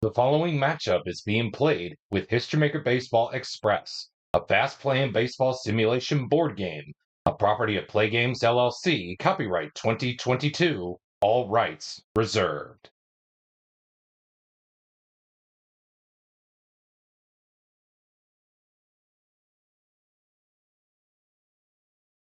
The following matchup is being played with HistoryMaker Baseball Express, a fast-playing baseball simulation board game, a property of Play Games LLC, copyright 2022, all rights reserved.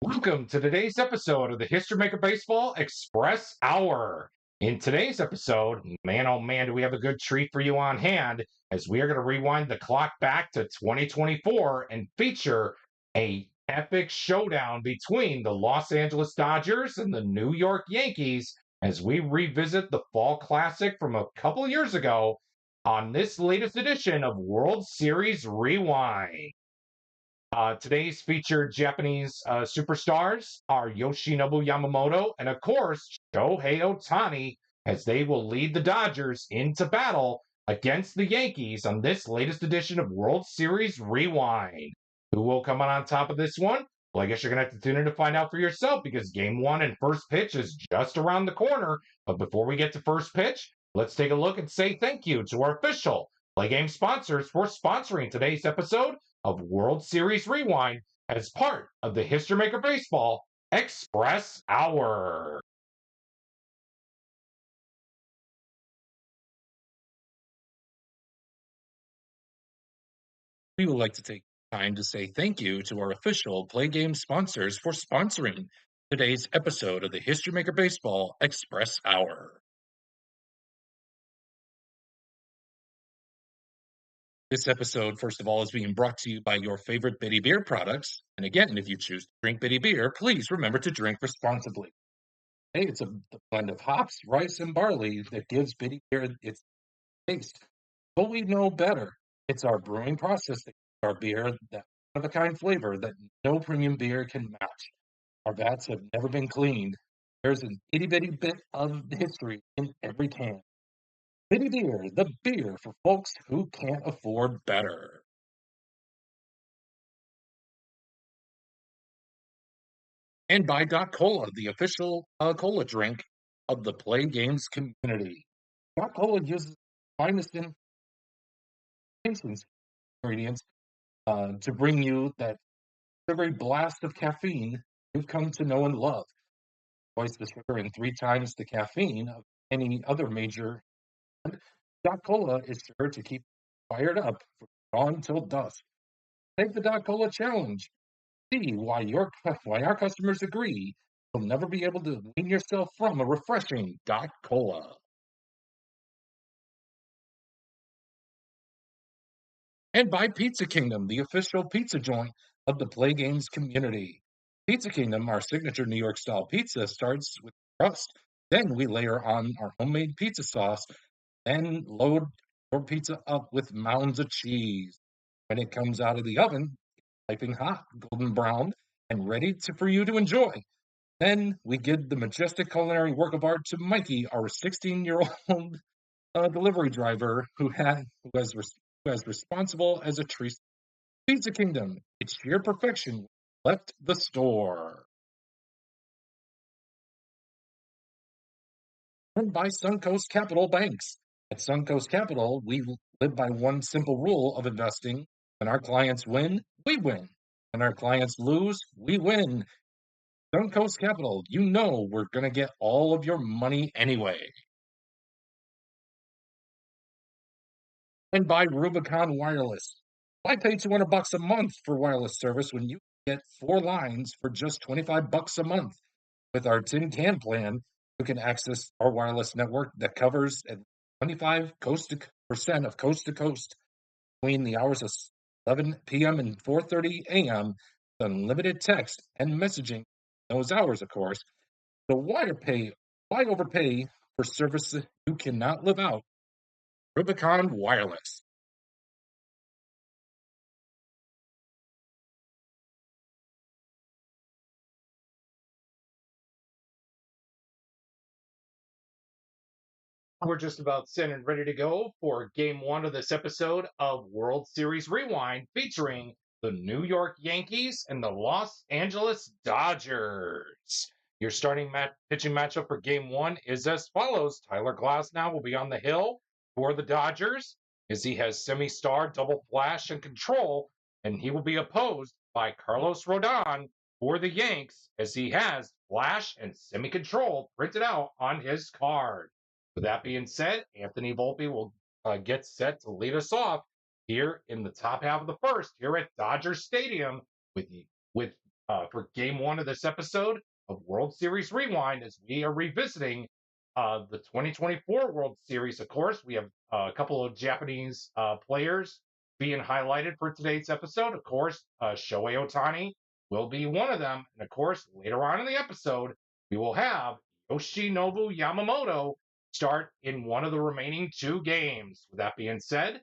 Welcome to today's episode of the HistoryMaker Baseball Express Hour. In today's episode, man oh man, do we have a good treat for you on hand, as we are going to rewind the clock back to 2024 and feature a epic showdown between the Los Angeles Dodgers and the New York Yankees as we revisit the Fall Classic from a couple years ago on this latest edition of World Series Rewind. Today's featured Japanese superstars are Yoshinobu Yamamoto and, of course, Shohei Ohtani, as they will lead the Dodgers into battle against the Yankees on this latest edition of World Series Rewind. Who will come out on top of this one? Well, I guess you're going to have to tune in to find out for yourself, because game one and first pitch is just around the corner. But before we get to first pitch, let's take a look and say thank you to our official Play Game sponsors for sponsoring today's episode of World Series Rewind as part of the HistoryMaker Baseball Express Hour. We would like to take time to say thank you to our official Play Game sponsors for sponsoring today's episode of the HistoryMaker Baseball Express Hour. This episode, first of all, is being brought to you by your favorite Bitty Beer products. And again, if you choose to drink Bitty Beer, please remember to drink responsibly. Hey, it's a blend of hops, rice, and barley that gives Bitty Beer its taste. But we know better. It's our brewing process that gives our beer that one-of-a-kind flavor that no premium beer can match. Our vats have never been cleaned. There's an itty-bitty bit of history in every can. Bitty Beer, the beer for folks who can't afford better. And by Doc Cola, the official cola drink of the Play Games community. Doc Cola uses finest ingredients to bring you that sugary blast of caffeine you've come to know and love. Twice the sugar and 3 times the caffeine of any other major. Doc Cola is sure to keep fired up from dawn till dusk. Take the Doc Cola challenge. See why our customers agree you'll never be able to wean yourself from a refreshing Doc Cola. And by Pizza Kingdom, the official pizza joint of the Play Games community. Pizza Kingdom, our signature New York style pizza, starts with crust. Then we layer on our homemade pizza sauce and load your pizza up with mounds of cheese. When it comes out of the oven, piping hot, golden brown, and ready for you to enjoy. Then we give the majestic culinary work of art to Mikey, our 16-year-old delivery driver who has responsible as a treat. Pizza Kingdom, it's sheer perfection. Left the store. And by Suncoast Capital Banks. At Suncoast Capital, we live by one simple rule of investing. When our clients win, we win. When our clients lose, we win. Suncoast Capital, you know we're going to get all of your money anyway. And by Rubicon Wireless. Why pay $200 a month for wireless service when you get 4 lines for just $25 a month? With our tin can plan, you can access our wireless network that covers at 25% of coast to coast between the hours of 11 p.m. and 4:30 a.m. with unlimited text and messaging those hours, of course. So why overpay for services you cannot live out? Rubicon Wireless. We're just about set and ready to go for game one of this episode of World Series Rewind, featuring the New York Yankees and the Los Angeles Dodgers. Your starting pitching matchup for game one is as follows. Tyler Glasnow will be on the hill. For the Dodgers, as he has semi-star, double flash, and control, and he will be opposed by Carlos Rodon for the Yanks, as he has flash and semi-control printed out on his card. With that being said, Anthony Volpe will get set to lead us off here in the top half of the first here at Dodger Stadium with for Game 1 of this episode of World Series Rewind, as we are revisiting the 2024 World Series. Of course, we have a couple of Japanese players being highlighted for today's episode. Of course, Shohei Ohtani will be one of them. And of course, later on in the episode, we will have Yoshinobu Yamamoto start in one of the remaining 2 games. With that being said,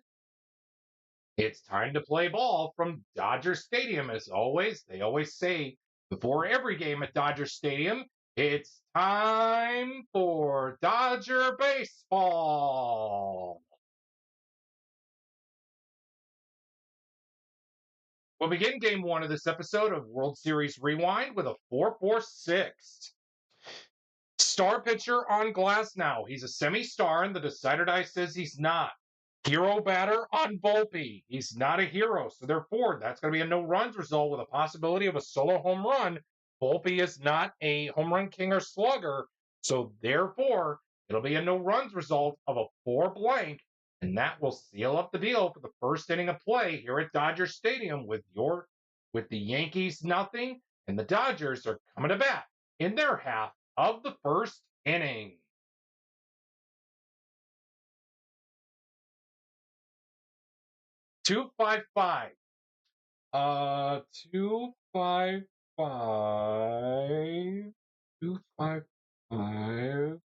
it's time to play ball from Dodger Stadium. As always, they always say before every game at Dodger Stadium, it's time for Dodger baseball. We'll begin Game 1 of this episode of World Series Rewind with a 4-4-6. Star pitcher on glass now. He's a semi-star, and the decider die says he's not. Hero batter on Volpe. He's not a hero, so therefore that's going to be a no-runs result with a possibility of a solo home run. Volpe is not a home run king or slugger, so therefore it'll be a no-runs result of a 4 blank, and that will seal up the deal for the first inning of play here at Dodger Stadium with the Yankees nothing, and the Dodgers are coming to bat in their half of the first inning. Two five five. 255. 255.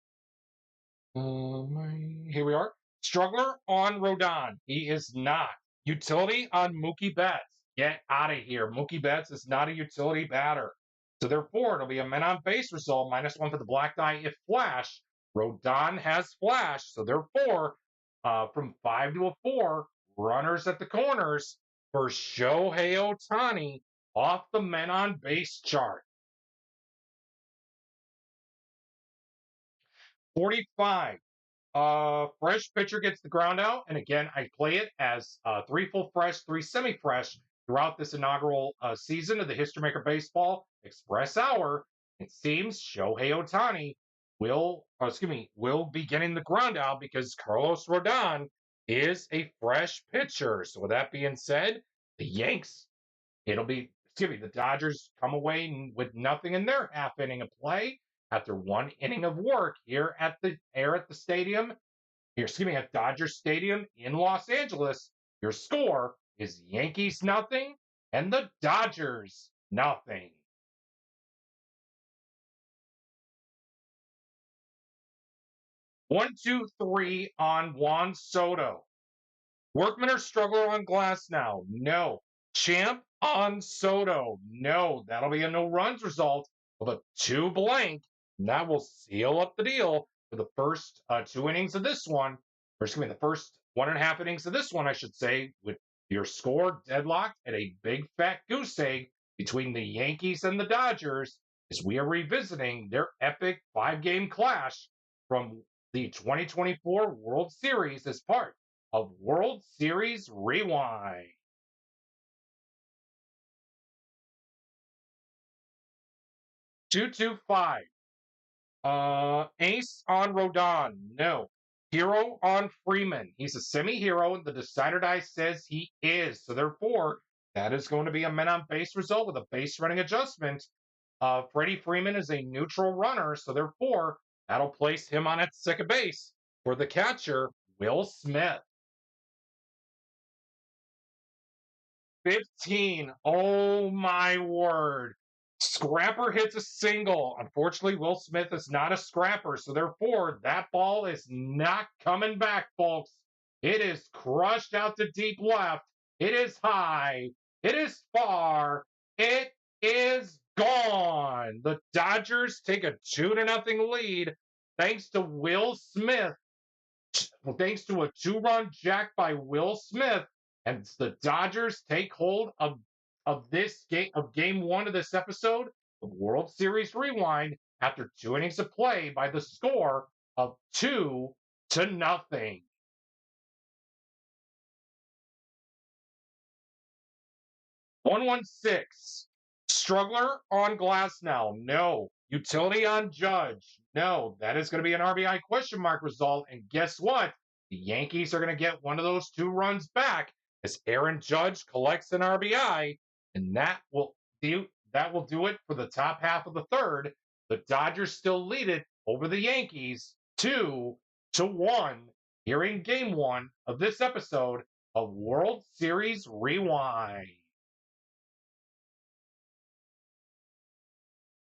Here we are. Struggler on Rodon. He is not. Utility on Mookie Betts. Get out of here. Mookie Betts is not a utility batter. So therefore, it'll be a men on base result, -1 for the black die if flash. Rodon has flash. So therefore, from 5 to a 4, runners at the corners for Shohei Ohtani off the men on base chart. 45. Fresh pitcher gets the ground out, and again, I play it as 3 full fresh, 3 semi-fresh throughout this inaugural season of the History Maker Baseball Express Hour. It seems Shohei Ohtani will be getting the ground out because Carlos Rodon is a fresh pitcher. So with that being said, the Dodgers come away with nothing in their half inning of play after 1 inning of work here at the stadium. At Dodger Stadium in Los Angeles. Your score is Yankees nothing and the Dodgers nothing. 1-2-3 on Juan Soto. Workman or struggler on glass now? No. Champ on Soto? No. That'll be a no runs result of a 2 blank. And that will seal up the deal for the first 2 innings of this one. The first 1.5 innings of this one, I should say, with your score deadlocked at a big fat goose egg between the Yankees and the Dodgers, as we are revisiting their epic 5-game clash from the 2024 World Series as part of World Series Rewind. Two-two-five. Ace on Rodon. No. Hero on Freeman. He's a semi-hero, and the decider die says he is. So therefore, that is going to be a men on base result with a base running adjustment. Freddie Freeman is a neutral runner, so therefore, that'll place him on at second base for the catcher, Will Smith. 15. Oh my word. Scrapper hits a single. Unfortunately, Will Smith is not a scrapper, so therefore, that ball is not coming back, folks. It is crushed out to deep left. It is high. It is far. It is gone. The Dodgers take a 2-0 lead thanks to Will Smith. Thanks to a 2-run jack by Will Smith, and the Dodgers take hold of this game of Game 1 of this episode of World Series Rewind after 2 innings of play by the score of 2-0. 116. Struggler on glass now. No. Utility on Judge. No. That is going to be an RBI question mark result. And guess what? The Yankees are going to get one of those 2 runs back as Aaron Judge collects an RBI, and that will do it for the top half of the third. The Dodgers still lead it over the Yankees 2-1 here in game 1 of this episode of World Series Rewind.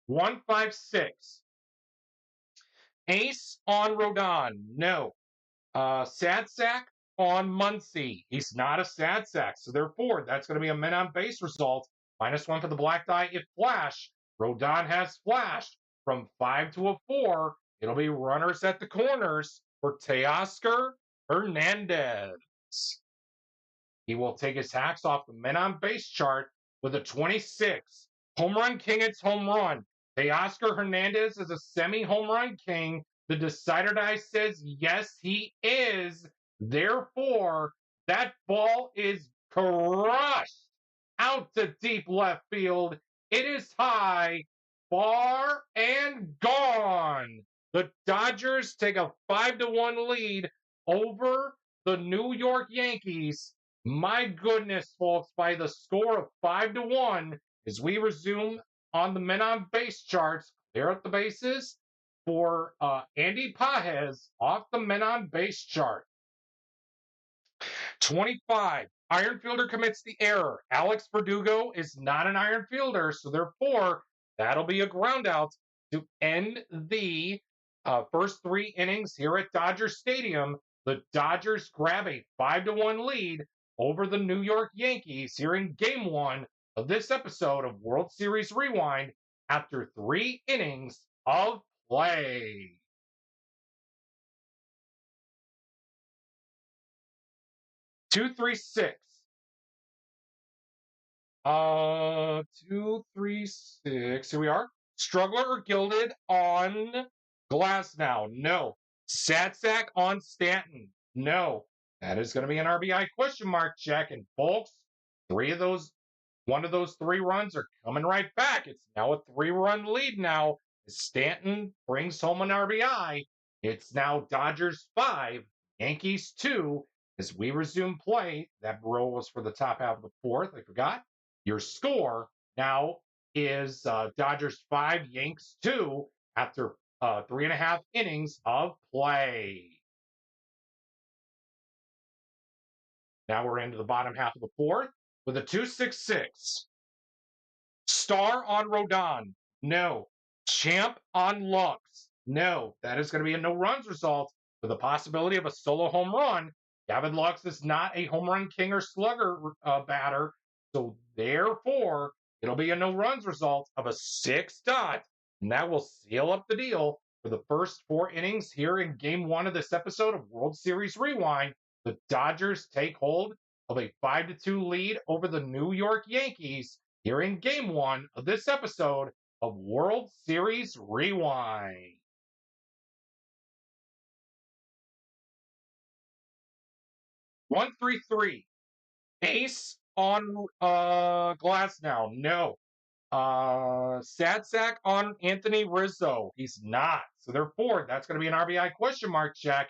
156. Ace on Rodon. No. Sad sack on Muncy. He's not a sad sack. So therefore, that's going to be a men on base result. -1 for the black die if flash. Rodon has flashed from 5 to a 4. It'll be runners at the corners for Teoscar Hernandez. He will take his hacks off the men on base chart with a 26. Home run king, it's home run. Teoscar Hernandez is a semi-home run king. The decider die says yes, he is. Therefore, that ball is crushed out to deep left field. It is high, far, and gone. The Dodgers take a 5-1 lead over the New York Yankees. My goodness, folks, by the score of 5-1, as we resume on the men on base charts, clear up the bases for Andy Pages off the men on base chart. 25. Iron fielder commits the error. Alex Verdugo is not an iron fielder, so therefore that'll be a ground out to end the first 3 innings here at Dodger Stadium. The Dodgers grab a 5-1 lead over the New York Yankees here in game 1 of this episode of World Series Rewind after 3 innings of play. Two, 3, 6. 2, 3, 6. Here we are. Struggler or gilded on glass now. No. Sad sack on Stanton. No. That is going to be an RBI question mark check. And folks, one of those 3 runs are coming right back. It's now a 3-run lead now. Stanton brings home an RBI. It's now Dodgers 5, Yankees 2. As we resume play, that roll was for the top half of the 4th. I forgot. Your score now is Dodgers 5, Yanks 2 after 3.5 innings of play. Now we're into the bottom half of the 4th with a 2-6-6. Star on Rodon. No. Champ on Lux. No. That is going to be a no runs result with the possibility of a solo home run. Gavin Lux is not a home run king or slugger batter. So therefore, it'll be a no runs result of a 6 dot. And that will seal up the deal for the first 4 innings here in game 1 of this episode of World Series Rewind. The Dodgers take hold of a 5-2 lead over the New York Yankees here in game 1 of this episode of World Series Rewind. 1-3-3. Ace on glass now. No. Sad sack on Anthony Rizzo. He's not. So therefore, that's going to be an RBI question mark check.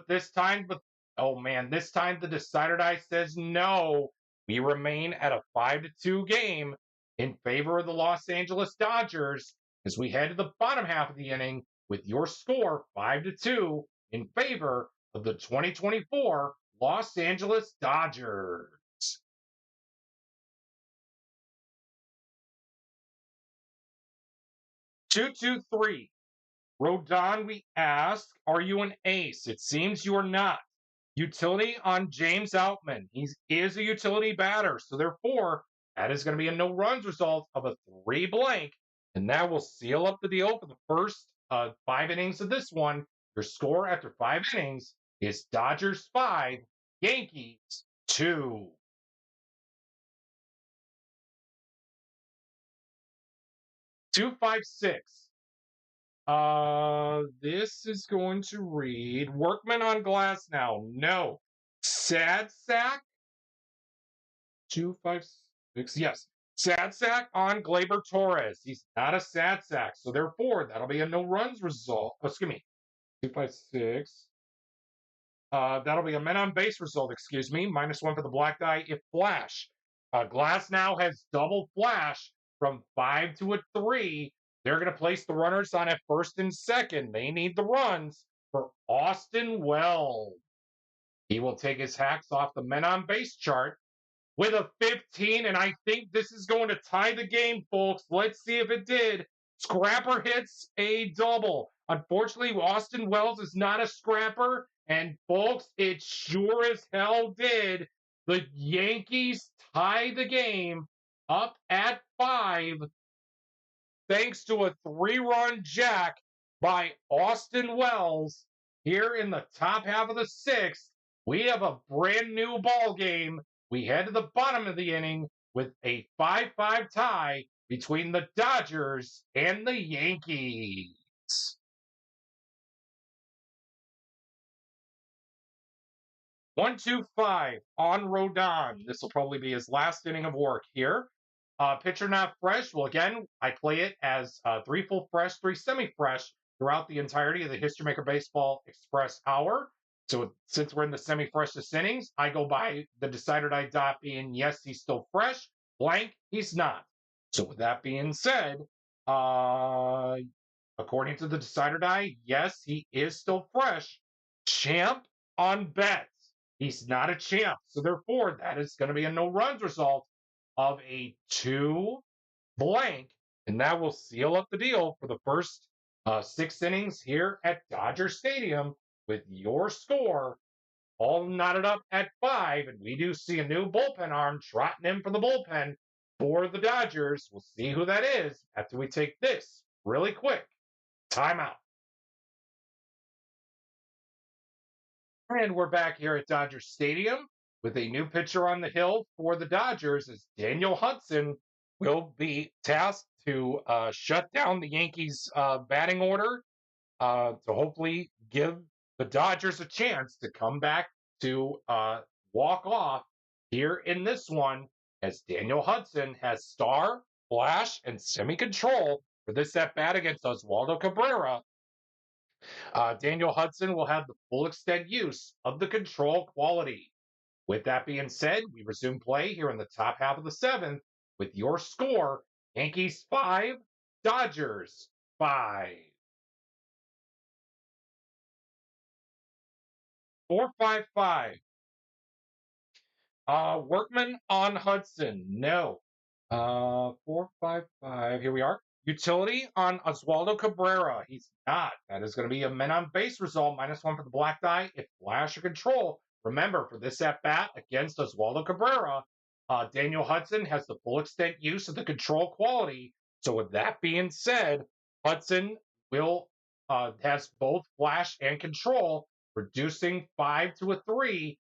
This time the decider die says no. We remain at a 5-2 game in favor of the Los Angeles Dodgers as we head to the bottom half of the inning with your score 5-2 in favor of the 2024 Los Angeles Dodgers. 2-2-3. Rodon, we ask, are you an ace? It seems you are not. Utility on James Outman. He is a utility batter, so therefore, that is going to be a no runs result of a 3 blank, and that will seal up the deal for the first 5 innings of this one. Your score after 5 innings is Dodgers 5, Yankees 2. 2-5-6. This is going to read Workman on glass now. No. Sad sack. 2-5-6. Yes. Sad sack on Glaber Torres. He's not a sad sack. So therefore, that'll be a no runs result. Oh, excuse me. 256. That'll be a men on base result, excuse me. -1 for the black die if flash. Glass now has double flash from 5 to a 3. They're going to place the runners on at first and second. They need the runs for Austin Wells. He will take his hacks off the men on base chart with a 15, and I think this is going to tie the game, folks. Let's see if it did. Scrapper hits a double. Unfortunately, Austin Wells is not a scrapper, and folks, it sure as hell did. The Yankees tie the game up at 5 thanks to a 3-run jack by Austin Wells here in the top half of the 6th. We have a brand new ball game. We head to the bottom of the inning with a 5-5 tie between the Dodgers and the Yankees. 1-2-5 on Rodon. This will probably be his last inning of work here. Pitcher not fresh. Well, again, I play it as 3 full fresh, 3 semi-fresh throughout the entirety of the History Maker Baseball Express Hour. So since we're in the semi-freshest innings, I go by the decider die dot being yes, he's still fresh. Blank, he's not. So with that being said, according to the decider die, yes, he is still fresh. Champ on bets. He's not a champ. So therefore, that is going to be a no runs result of a 2 blank. And that will seal up the deal for the first 6 innings here at Dodger Stadium with your score all knotted up at 5. And we do see a new bullpen arm trotting in for the bullpen for the Dodgers. We'll see who that is after we take this really quick timeout. And we're back here at Dodger Stadium with a new pitcher on the hill for the Dodgers as Daniel Hudson will be tasked to shut down the Yankees' batting order to hopefully give the Dodgers a chance to come back to walk off here in this one as Daniel Hudson has star, flash, and semi-control for this at-bat against Oswaldo Cabrera. Daniel Hudson will have the full extent use of the control quality. With that being said, we resume play here in the top half of the 7th with your score, Yankees 5, Dodgers 5. 4-5-5. Workman on Hudson. No. 4-5-5. Here we are. Utility on Oswaldo Cabrera. He's not. That is going to be a men on base result. -1 for the black die if flash or control. Remember, for this at bat against Oswaldo Cabrera, Daniel Hudson has the full extent use of the control quality. So with that being said, Hudson will has both flash and control, reducing 5 to a 3.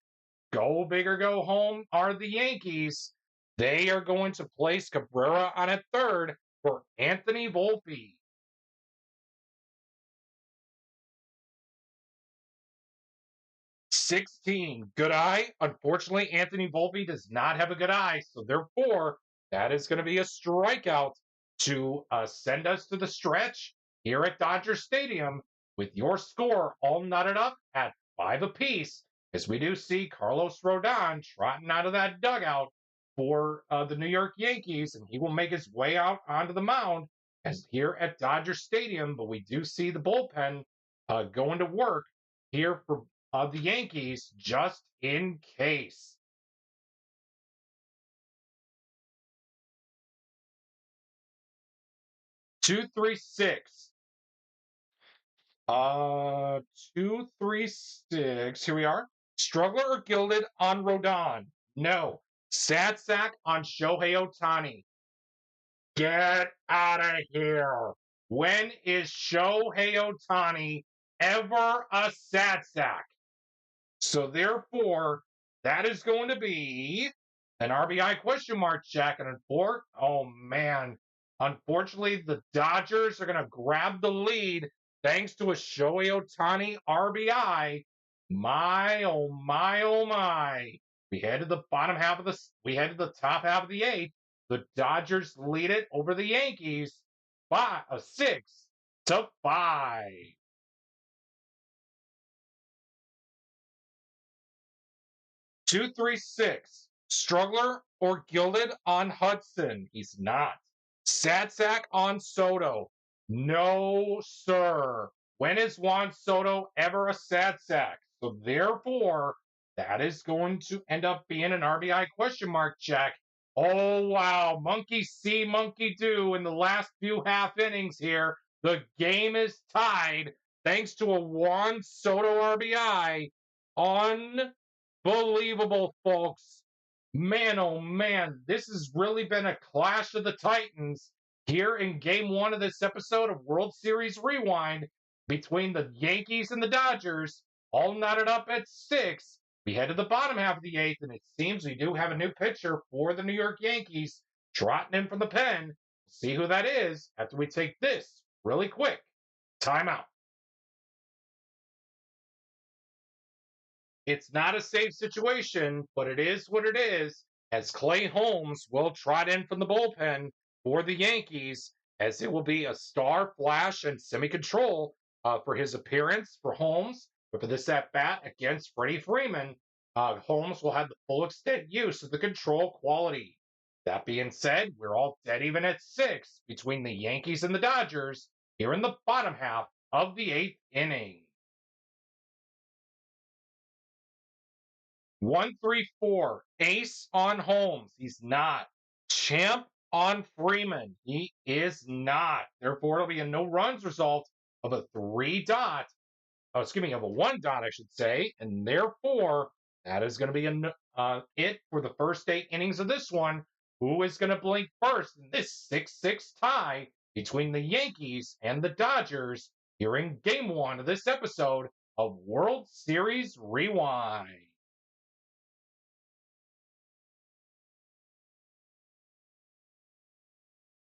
Go big or go home are the Yankees. They are going to place Cabrera on at third for Anthony Volpe. 16. Good eye. Unfortunately, Anthony Volpe does not have a good eye. So therefore, that is going to be a strikeout to send us to the stretch here at Dodger Stadium with your score all knotted up at 5 apiece. As we do see Carlos Rodon trotting out of that dugout for the New York Yankees, and he will make his way out onto the mound as here at Dodger Stadium. But we do see the bullpen going to work here for the Yankees just in case. Two, 3, 6. 2, 3, 6. Here we are. Struggler or gilded on Rodon? No. Sad sack on Shohei Ohtani. Get out of here. When is Shohei Ohtani ever a sad sack? So therefore, that is going to be an RBI question mark check. And oh man, unfortunately, the Dodgers are going to grab the lead thanks to a Shohei Ohtani RBI. My, oh my, oh my. We head to the top half of the 8th The Dodgers lead it over the Yankees by a 6-5. 236. Struggler or gilded on Hudson? He's not. Sad sack on Soto? No, sir. When is Juan Soto ever a sad sack? So therefore, that is going to end up being an RBI question mark check. Oh, wow. Monkey see, monkey do in the last few half innings here. The game is tied thanks to a Juan Soto RBI. Unbelievable, folks. Man, oh man, this has really been a clash of the Titans here in game one of this episode of World Series Rewind between the Yankees and the Dodgers, all knotted up at 6. We head to the bottom half of the 8th, and it seems we do have a new pitcher for the New York Yankees trotting in from the pen. See who that is after we take this really quick timeout. It's not a safe situation, but it is what it is, as Clay Holmes will trot in from the bullpen for the Yankees, as it will be a star flash and semi-control for his appearance for Holmes, but for this at-bat against Freddie Freeman, Holmes will have the full extent use of the control quality. That being said, we're all dead even at 6 between the Yankees and the Dodgers here in the bottom half of the 8th inning. 1-3-4. Ace on Holmes. He's not. Champ on Freeman. He is not. Therefore, it'll be a no runs result of a 3 dot. Oh, excuse me, of a 1 dot, I should say. And therefore, that is going to be it for the first 8 innings of this one. Who is going to blink first in this 6-6 tie between the Yankees and the Dodgers here in game 1 of this episode of World Series Rewind?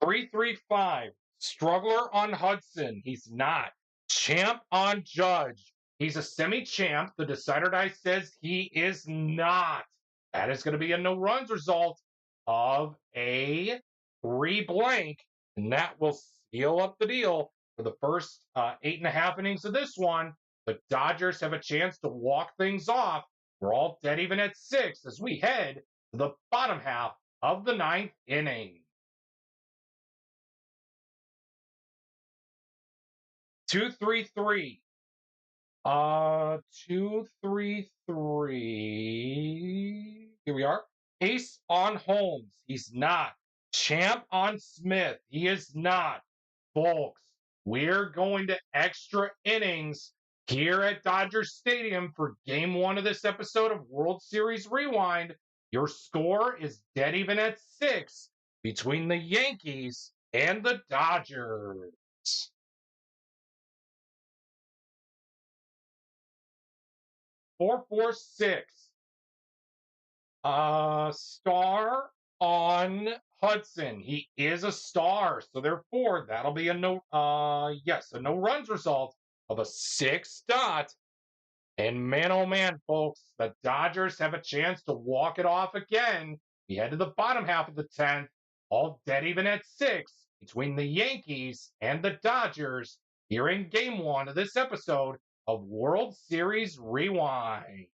Three, 3-5. Struggler on Hudson. He's not. Champ on Judge. He's a semi-champ. The decider die says he is not. That is going to be a no runs result of a 3 blank, and that will seal up the deal for the first 8.5 innings of this one. The Dodgers have a chance to walk things off. We're all dead even at 6 as we head to the bottom half of the 9th inning. 2-3-3. 2-3-3. Here we are. Ace on Holmes. He's not. Champ on Smith. He is not. Folks, we're going to extra innings here at Dodger Stadium for game 1 of this episode of World Series Rewind. Your score is dead even at 6 between the Yankees and the Dodgers. 4-4-6. Star on Hudson. He is a star, so therefore that'll be a no runs result of a 6 dot. And man, oh man, folks, the Dodgers have a chance to walk it off again. We head to the bottom half of the 10th, all dead even at 6 between the Yankees and the Dodgers here in game 1 of this episode of World Series Rewind.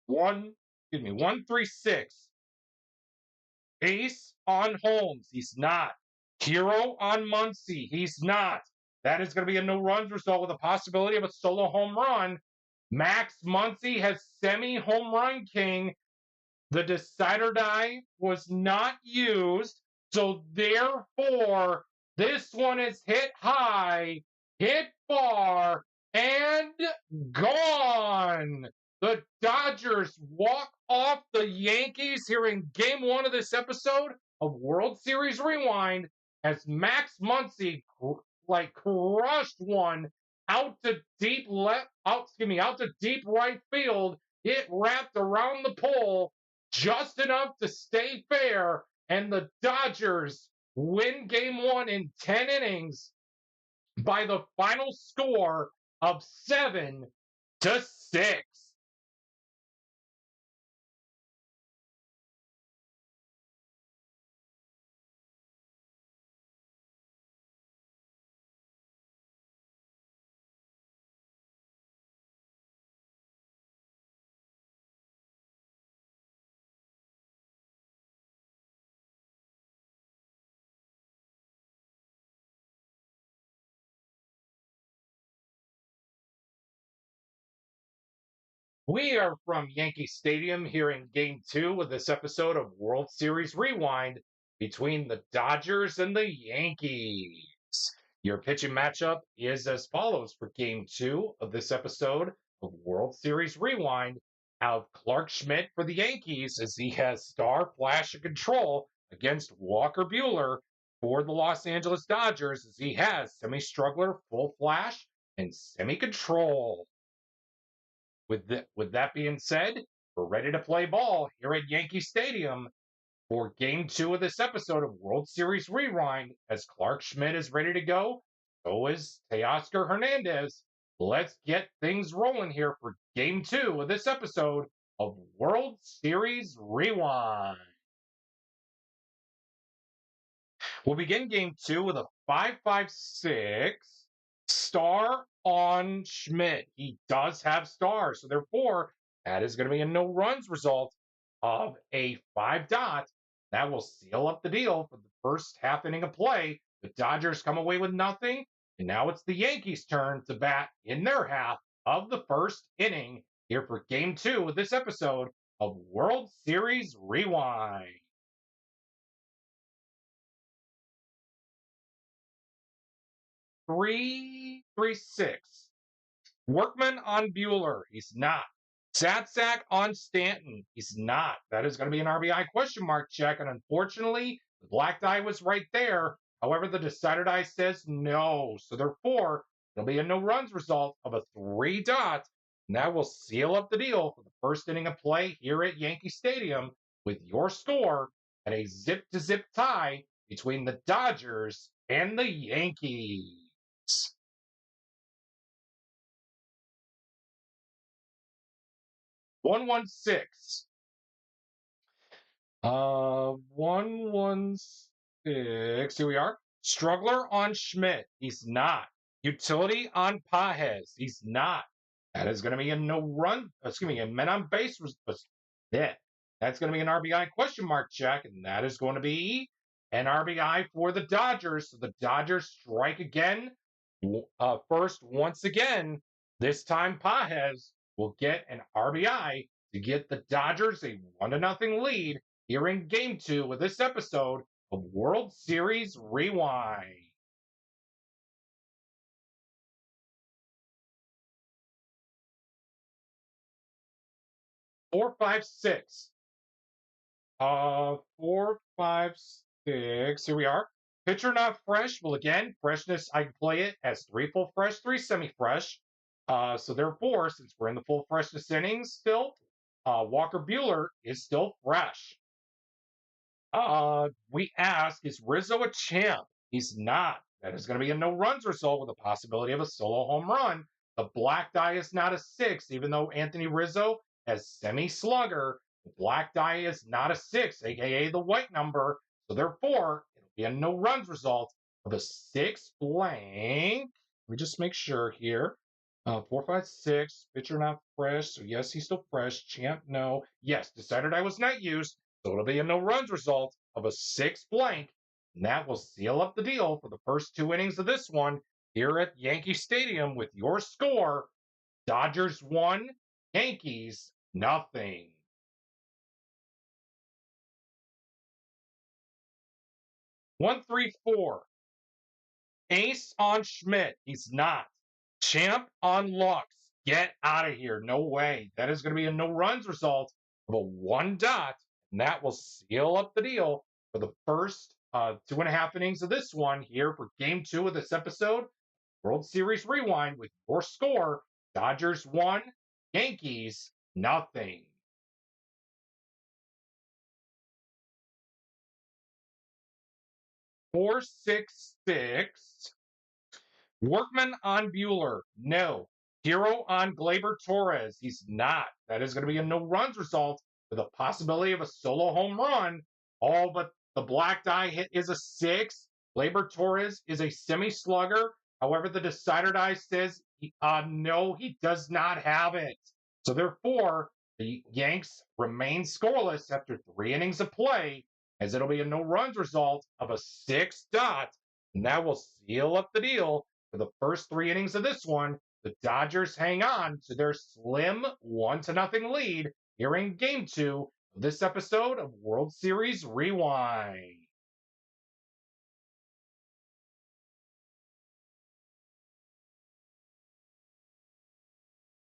One, 1-3-6. Ace on Holmes. He's not. Hero on Muncy. He's not. That is going to be a no runs result with a possibility of a solo home run. Max Muncy has semi-home run king. The decider die was not used. So therefore, this one is hit high, hit far, and gone. The Dodgers walk off the Yankees here in game 1 of this episode of World Series Rewind as Max Muncy crushed one out to deep right field. It wrapped around the pole just enough to stay fair, and the Dodgers win game 1 in 10 innings by the final score of 7-6. We are from Yankee Stadium here in Game 2 of this episode of World Series Rewind between the Dodgers and the Yankees. Your pitching matchup is as follows for Game 2 of this episode of World Series Rewind. Have Clark Schmidt for the Yankees as he has star flash and control against Walker Buehler for the Los Angeles Dodgers as he has semi-struggler, full flash, and semi-control. With that being said, we're ready to play ball here at Yankee Stadium for Game 2 of this episode of World Series Rewind. As Clark Schmidt is ready to go, so is Teoscar Hernandez. Let's get things rolling here for Game 2 of this episode of World Series Rewind. We'll begin Game 2 with a 5.56 star on Schmidt. He does have stars, so therefore that is going to be a no runs result of a 5 dot. That will seal up the deal for the first half inning of play. The Dodgers come away with nothing, and now it's the Yankees' turn to bat in their half of the first inning here for Game 2 of this episode of World Series Rewind. Three, 3-6. Workman on Buehler. He's not. Sack on Stanton. He's not. That is going to be an RBI question mark check. And unfortunately, the black die was right there. However, the decided eye says no. So therefore, it'll be a no runs result of a 3 dot. And that will seal up the deal for the first inning of play here at Yankee Stadium with your score at a zip to zip tie between the Dodgers and the Yankees. 116. 116. Here we are. Struggler on Schmidt. He's not. Utility on Pages. He's not. That is going to be a no run. That's going to be a men on base. Yeah. That's going to be an RBI question mark check, and that is going to be an RBI for the Dodgers. So the Dodgers strike again. First, once again, this time Pages will get an RBI to get the Dodgers a 1-0 lead here in Game 2 of this episode of World Series Rewind. Four, 5, 6. 4, 5, 6. Here we are. Pitcher not fresh. Well, again, freshness, I can play it as 3 full fresh, 3 semi-fresh. So therefore, since we're in the full freshness innings still, Walker Buehler is still fresh. We ask, is Rizzo a champ? He's not. That is going to be a no runs result with a possibility of a solo home run. The black die is not a 6, even though Anthony Rizzo has semi-slugger. The black die is not a 6, aka the white number. So therefore, it'll be a no runs result of a 6 blank. Let me just make sure here. 4, 5, 6. Pitcher not fresh. So yes, he's still fresh. Champ, no. Yes, decided I was not used. So it'll be a no runs result of a 6 blank. And that will seal up the deal for the first 2 innings of this one here at Yankee Stadium with your score: Dodgers 1, Yankees nothing. 1-3-4. Ace on Schmidt. He's not. Champ on Lux. Get out of here. No way. That is going to be a no runs result of a 1 dot. And that will seal up the deal for the first 2.5 innings of this one here for Game 2 of this episode. World Series Rewind with your score: Dodgers 1, Yankees nothing. 4-6-6. Workman on Buehler. No. Hero on Gleyber Torres. He's not. That is going to be a no runs result with a possibility of a solo home run. All but the black die hit is a 6. Gleyber Torres is a semi-slugger. However, the decider die says no, he does not have it. So therefore, the Yanks remain scoreless after 3 innings of play, as it'll be a no runs result of a 6 dot. And that will seal up the deal for the first 3 innings of this one the Dodgers hang on to their slim 1-0 lead here in Game 2 of this episode of World Series Rewind.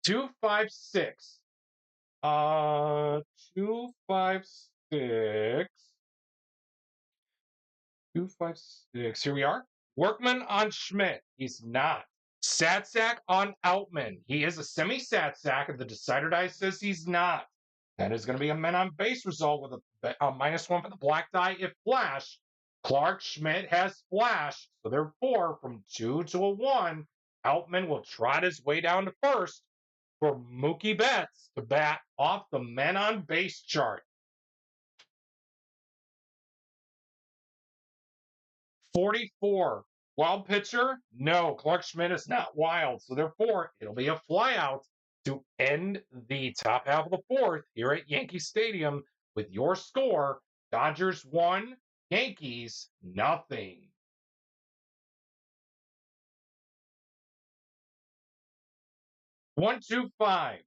Two five six. 256. 256. Here we are. Workman on Schmidt. He's not. Sad sack on Outman. He is a semi-sad sack, and the decider die says he's not. That is going to be a men on base result with a -1 for the black die if flash. Clark Schmidt has flash, so therefore from 2 to a 1, Outman will trot his way down to first for Mookie Betts to bat off the men on base chart. 44. Wild pitcher? No, Clark Schmidt is not wild. So therefore, it'll be a flyout to end the top half of the fourth here at Yankee Stadium with your score, Dodgers 1, Yankees nothing. One, two, five.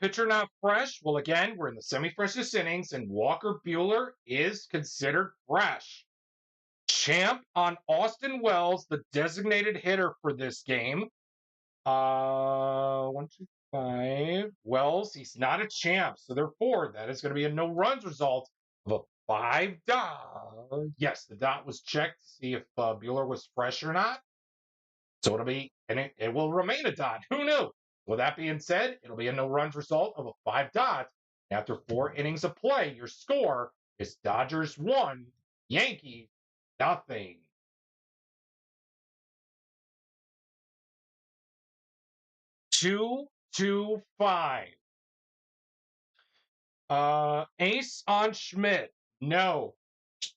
Pitcher not fresh. Well, again, we're in the semi-freshest innings, and Walker Buehler is considered fresh. Champ on Austin Wells, the designated hitter for this game. 1, 2, 5. Wells, he's not a champ, so therefore that is going to be a no runs result of a 5 dot. Yes, the dot was checked to see if Buehler was fresh or not. So it'll be, and it will remain a dot. Who knew? With that being said, it'll be a no runs result of a 5 dot. After 4 innings of play, your score is Dodgers 1, Yankees nothing. 2, 2, 5. Ace on Schmidt. No.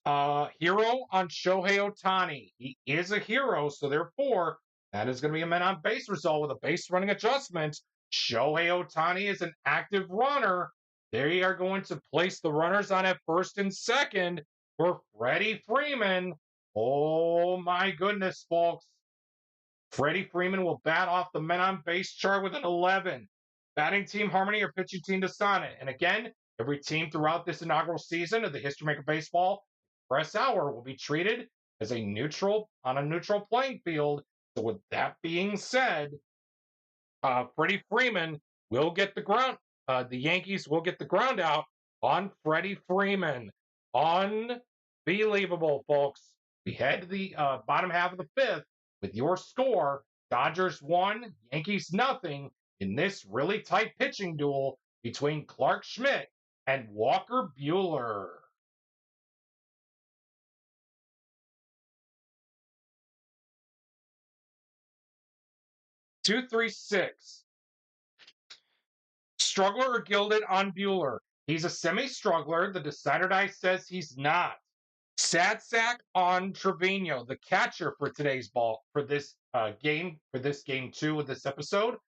Hero on Shohei Ohtani. He is a hero, so therefore, that is going to be a men on base result with a base running adjustment. Shohei Ohtani is an active runner. They are going to place the runners on at first and second for Freddie Freeman. Oh my goodness, folks. Freddie Freeman will bat off the men on base chart with an 11. Batting team harmony or pitching team dissonant. And again, every team throughout this inaugural season of the History Maker Baseball Press Hour will be treated as a neutral on a neutral playing field. So with that being said, Freddie Freeman will get the ground. The Yankees will get the ground out on Freddie Freeman. Unbelievable, folks. We head to the bottom half of the fifth with your score, Dodgers 1, Yankees nothing, in this really tight pitching duel between Clark Schmidt and Walker Buehler. Two, three, six. Struggler or gilded on Buehler? He's a semi-struggler. The decider die says he's not. Sad sack on Trevino, the catcher for today's ball for this game 2 of this episode,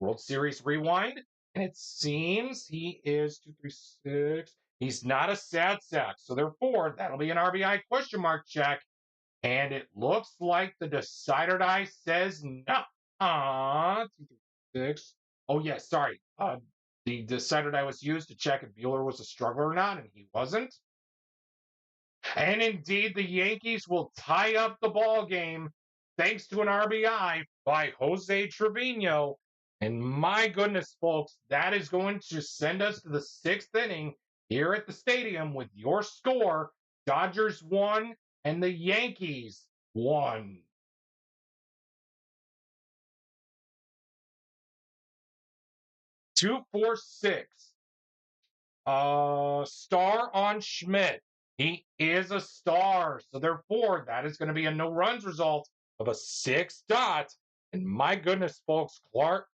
World Series Rewind. And it seems he is 236. He's not a sad sack, so therefore that'll be an RBI question mark check. And it looks like the decider die says no. 236. Oh yes, sorry. The decider die was used to check if Buehler was a struggler or not, and he wasn't. And indeed, the Yankees will tie up the ball game thanks to an RBI by Jose Trevino. And my goodness, folks, that is going to send us to the 6th inning here at the stadium with your score, Dodgers 1 and the Yankees 1. Two, 4, 6. Star on Schmidt. He is a star. So therefore, that is going to be a no runs result of a 6 dot. And my goodness, folks, Clark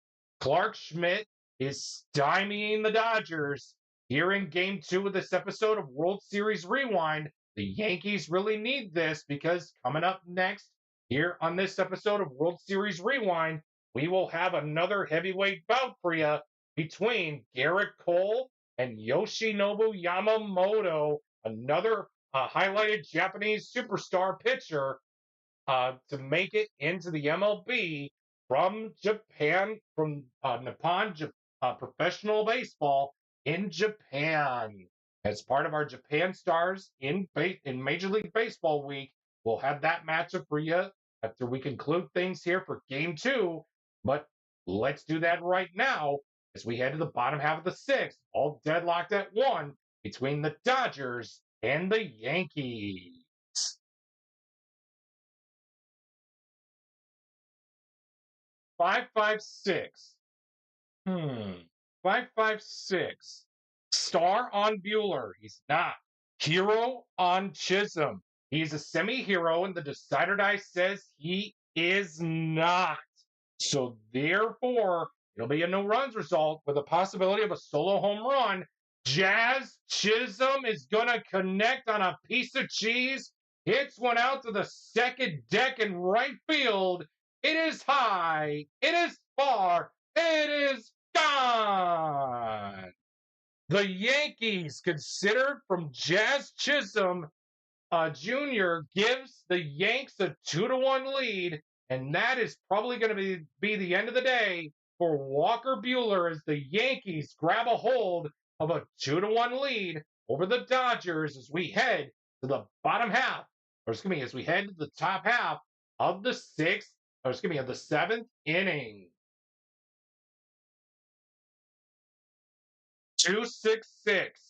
Schmidt is stymieing the Dodgers. Here in game 2 of this episode of World Series Rewind, the Yankees really need this because coming up next here on this episode of World Series Rewind, we will have another heavyweight bout for you between Garrett Cole and Yoshinobu Yamamoto, another highlighted Japanese superstar pitcher. to make it into the MLB from Japan, from Nippon Professional Baseball in Japan. As part of our Japan Stars in Major League Baseball week, we'll have that matchup for you after we conclude things here for Game 2. But let's do that right now as we head to the bottom half of the sixth, all deadlocked at 1 between the Dodgers and the Yankees. 556. 556. Star on Bueller. He's not. Hero on Chisholm. He's a semi-hero, and the Decider Die says he is not. So therefore, it'll be a no runs result with a possibility of a solo home run. Jazz Chisholm is gonna connect on a piece of cheese. Hits one out to the second deck in right field. It is high. It is far. It is gone. The Yankees, considered from Jazz Chisholm Jr., gives the Yanks a 2-1 lead, and that is probably going to be the end of the day for Walker Bueller as the Yankees grab a hold of a 2-1 lead over the Dodgers as we head to the bottom half, or excuse me, as we head to the top half of the of the seventh inning. 266.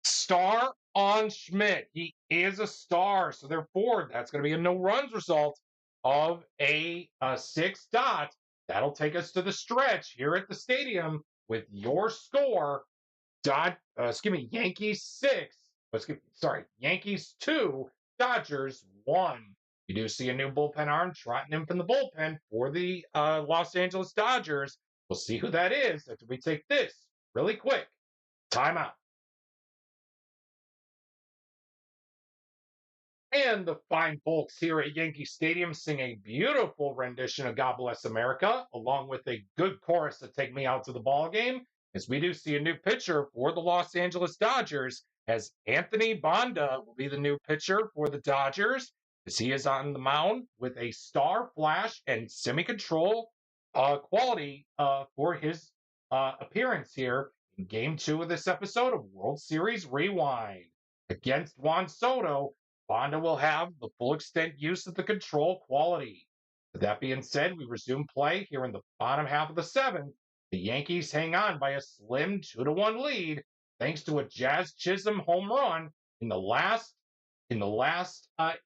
Star on Schmidt. He is a star, so therefore that's going to be a no runs result of a 6 dot. That'll take us to the stretch here at the stadium with your score. Yankees 6. Yankees 2, Dodgers 1. You do see a new bullpen arm trotting in from the bullpen for the Los Angeles Dodgers. We'll see who that is after we take this really quick timeout. And the fine folks here at Yankee Stadium sing a beautiful rendition of God Bless America, along with a good chorus to take me out to the ball game, as we do see a new pitcher for the Los Angeles Dodgers, as Anthony Banda will be the new pitcher for the Dodgers, as he is on the mound with a star flash and semi-control quality for his appearance here in Game 2 of this episode of World Series Rewind. Against Juan Soto, Banda will have the full extent use of the control quality. With that being said, we resume play here in the bottom half of the seventh. The Yankees hang on by a slim 2-1 lead, thanks to a Jazz Chisholm home run in the last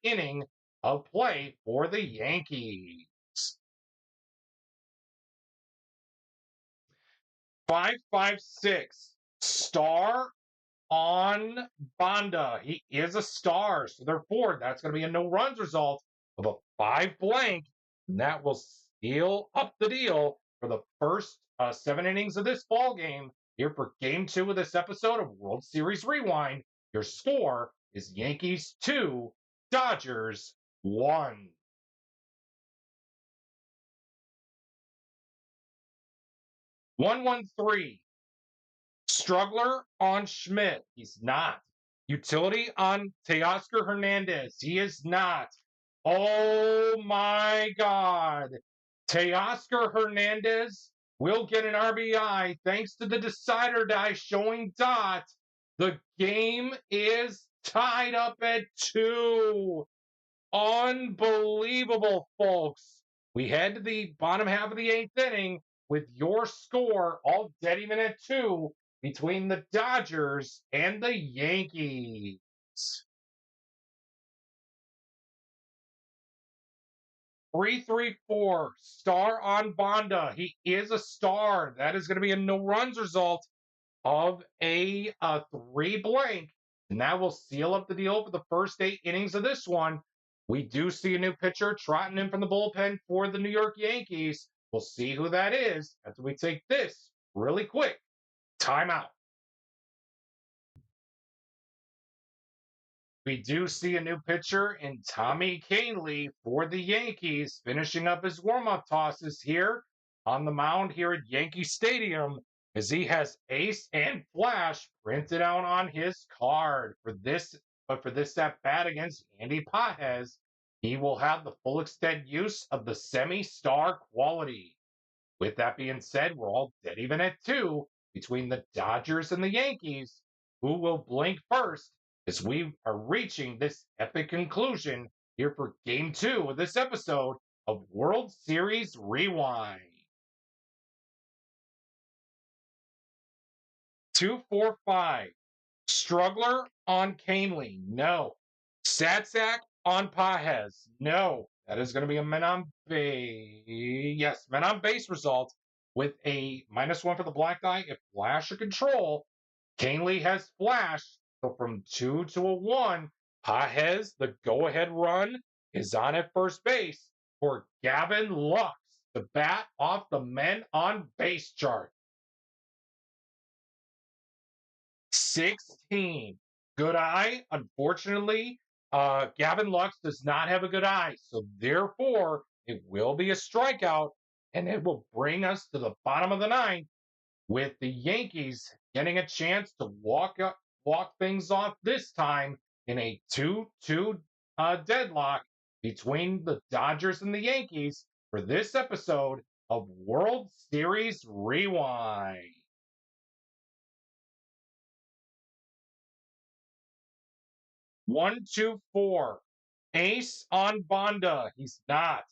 inning of play for the Yankees. 556. Star on Banda. He is a star, so therefore that's going to be a no runs result of a 5 blank, and that will seal up the deal for the first 7 innings of this ball game here for Game 2 of this episode of World Series Rewind. Your score is Yankees 2, Dodgers 1. 113. Struggler on Schmidt. He's not. Utility on Teoscar Hernandez. He is not. Oh my God. Teoscar Hernandez will get an RBI thanks to the Decider Die showing dot. The game is tied up at 2. Unbelievable, folks. We head to the bottom half of the 8th inning with your score all dead even at 2 between the Dodgers and the Yankees. 334. Star on Banda. He is a star. That is going to be a no runs result of a 3 blank. And that will seal up the deal for the first 8 innings of this one. We do see a new pitcher trotting in from the bullpen for the New York Yankees. We'll see who that is after we take this really quick timeout. We do see a new pitcher in Tommy Kahnle for the Yankees, finishing up his warm-up tosses here on the mound here at Yankee Stadium, as he has ace and flash printed out on his card for this but for this at bat against Andy Pages, he will have the full extent use of the semi-star quality. With that being said, we're all dead even at 2 between the Dodgers and the Yankees. Who will blink first as we are reaching this epic conclusion here for Game 2 of this episode of World Series Rewind. 245. Struggler on Canely. No. Satsack on Pajes. No. That is going to be a men on base. Yes, men on base result with a -1 for the black die. If flash or control, Canely has flash. So from 2 to a 1, Pajes, the go-ahead run, is on at first base for Gavin Lux to bat off the men on base chart. 16. Good eye. Unfortunately, Gavin Lux does not have a good eye. So therefore, it will be a strikeout, and it will bring us to the bottom of the ninth with the Yankees getting a chance to walk things off this time in a 2-2 deadlock between the Dodgers and the Yankees for this episode of World Series Rewind. 1-2-4. Ace on Bonda. He's not.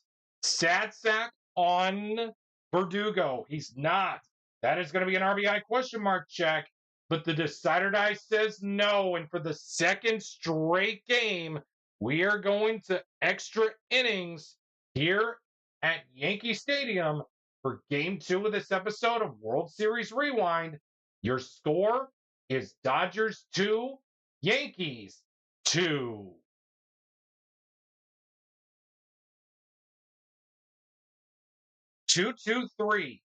Sad sack on Verdugo. He's not. That is going to be an RBI question mark check. But the decider die says no. And for the second straight game, we are going to extra innings here at Yankee Stadium for Game 2 of this episode of World Series Rewind. Your score is Dodgers 2, Yankees 2. 2-2-3.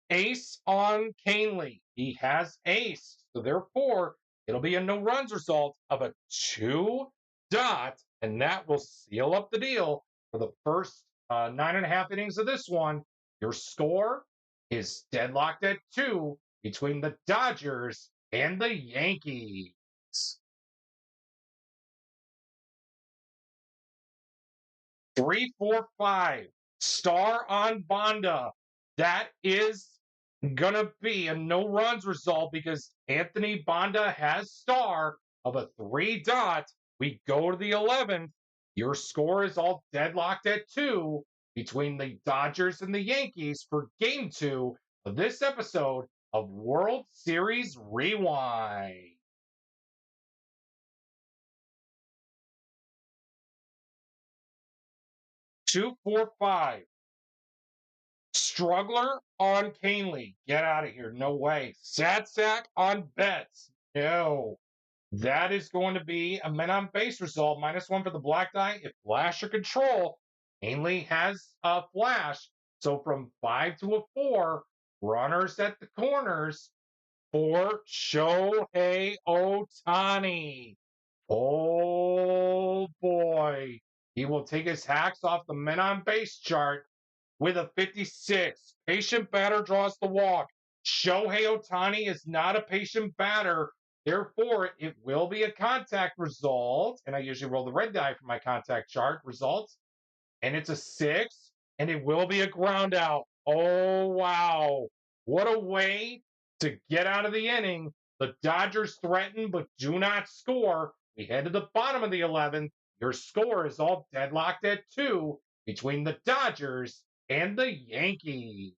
Ace on Canely. He has ace. So therefore, it'll be a no runs result of a 2 dot, and that will seal up the deal for the first 9.5 innings of this one. Your score is deadlocked at 2 between the Dodgers and the Yankees. 3-4-5. Star on Bonda. That is going to be a no runs result because Anthony Bonda has star of a 3 dot. We go to the 11th. Your score is all deadlocked at 2 between the Dodgers and the Yankees for Game 2 of this episode of World Series Rewind. 2-4-5. Struggler on Canely. Get out of here. No way. Sad sack on Betts. No. That is going to be a men on base result. -1 for the black die. If flash or control, Canely has a flash. So from 5 to a 4, runners at the corners for Shohei Ohtani. Oh boy. He will take his hacks off the men on base chart with a 56. Patient batter draws the walk. Shohei Ohtani is not a patient batter. Therefore, it will be a contact result. And I usually roll the red die for my contact chart results. And it's a 6. And it will be a ground out. Oh, wow. What a way to get out of the inning. The Dodgers threaten but do not score. We head to the bottom of the 11th. Your score is all deadlocked at 2 between the Dodgers and the Yankees.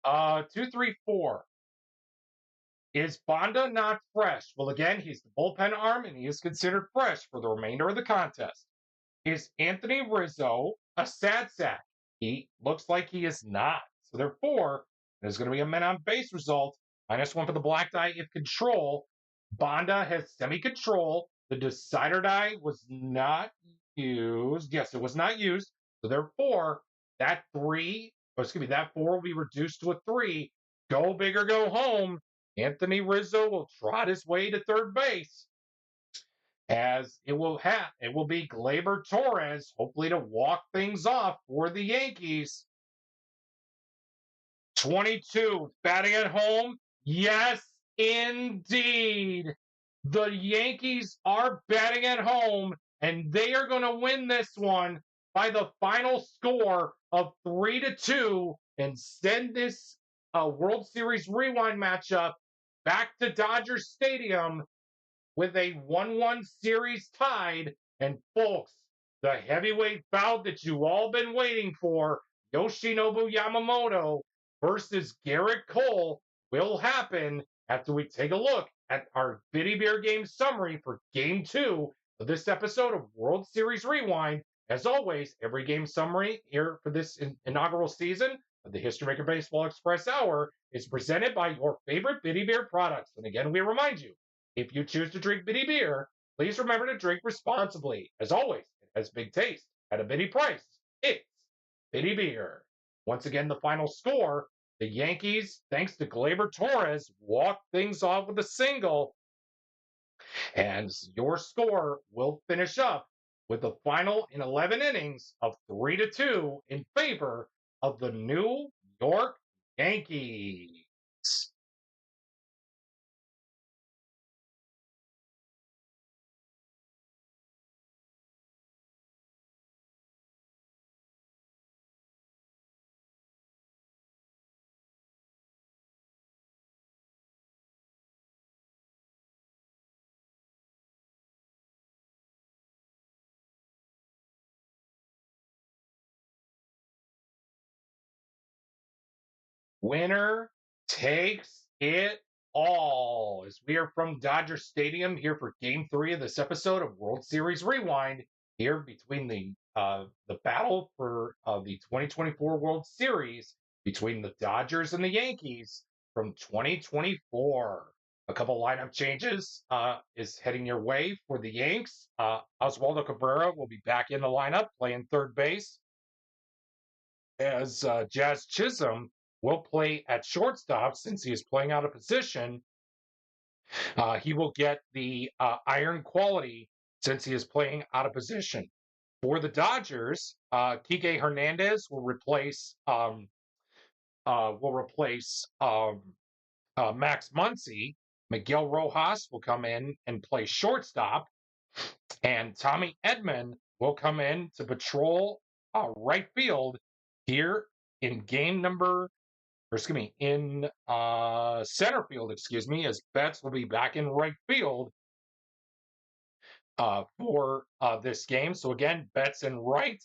2-3-4. Is Bonda not fresh? Well, again, he's the bullpen arm and he is considered fresh for the remainder of the contest. Is Anthony Rizzo a sad sack? He looks like he is not. So therefore, there's going to be a men on base result. -1 for the black die if control. Bonda has semi-control. The decider die was not used. Yes, it was not used. So therefore, that 4 will be reduced to a 3. Go big or go home. Anthony Rizzo will trot his way to third base. As it will be Gleyber Torres, hopefully to walk things off for the Yankees. 22 batting at home. Yes, indeed. The Yankees are batting at home, and they are going to win this one by the final score of 3-2 and send this World Series rewind matchup back to Dodger Stadium with a 1-1 series tied. And folks, the heavyweight bout that you all been waiting for, Yoshinobu Yamamoto versus Garrett Cole, will happen after we take a look at our Bitty Beer game summary for Game 2 of this episode of World Series Rewind. As always, every game summary here for this inaugural season of the History Maker Baseball Express Hour is presented by your favorite Bitty Beer products. And again, we remind you, if you choose to drink Bitty Beer, please remember to drink responsibly. As always, it has big taste at a bitty price. It's Bitty Beer. Once again, the final score, the Yankees, thanks to Gleyber Torres, walked things off with a single. And your score will finish up with the final in 11 innings of 3-2 in favor of the New York Yankees. Winner takes it all. As we are from Dodger Stadium here for Game 3 of this episode of World Series Rewind, here between the battle for the 2024 World Series between the Dodgers and the Yankees from 2024. A couple lineup changes is heading your way for the Yanks. Oswaldo Cabrera will be back in the lineup playing third base, as Jazz Chisholm will play at shortstop since he is playing out of position. He will get the iron quality since he is playing out of position. For the Dodgers, Kike Hernandez will replace Max Muncy. Miguel Rojas will come in and play shortstop, and Tommy Edman will come in to patrol right field here in center field, as Betts will be back in right field for this game. So again, Betts in right,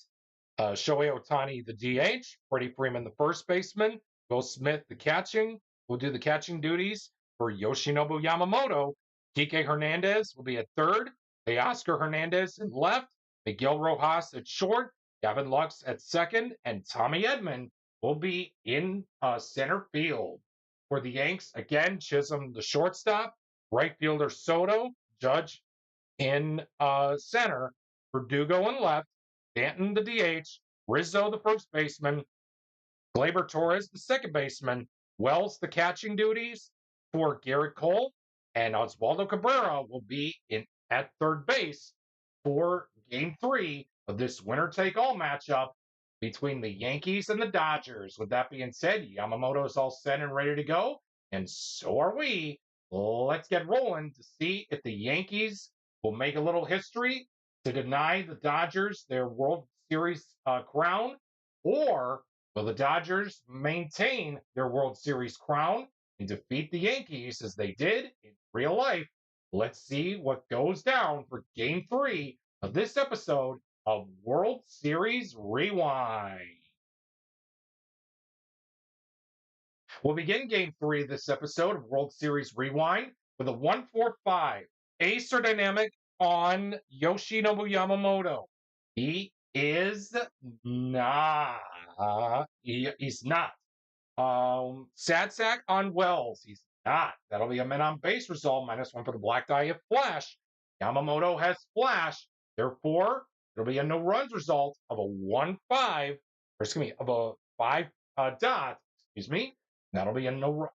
Shohei Ohtani the DH, Freddie Freeman the first baseman, Will Smith the catching will do the catching duties for Yoshinobu Yamamoto. Kike Hernandez will be at third, Teoscar Hernandez in left, Miguel Rojas at short, Gavin Lux at second, and Tommy Edman will be in center field. For the Yanks, again, Chisholm the shortstop, right fielder Soto, Judge in center, Verdugo in left, Stanton the DH, Rizzo the first baseman, Gleyber Torres the second baseman, Wells the catching duties for Garrett Cole, and Oswaldo Cabrera will be in at third base for Game 3 of this winner-take-all matchup between the Yankees and the Dodgers. With that being said, Yamamoto is all set and ready to go, and so are we. Let's get rolling to see if the Yankees will make a little history to deny the Dodgers their World Series crown, or will the Dodgers maintain their World Series crown and defeat the Yankees as they did in real life? Let's see what goes down for Game 3 of this episode of World Series Rewind. We'll begin Game 3 of this episode of World Series Rewind with a 1-4-5 ace or dynamic on Yoshinobu Yamamoto. He is not. He's not. Sad sack on Wells. He's not. That'll be a men on base result, -1 for the Black Die if flash. Yamamoto has flash. Therefore, it'll be a no runs result of a 1-5, of a 5 dot. That'll be a no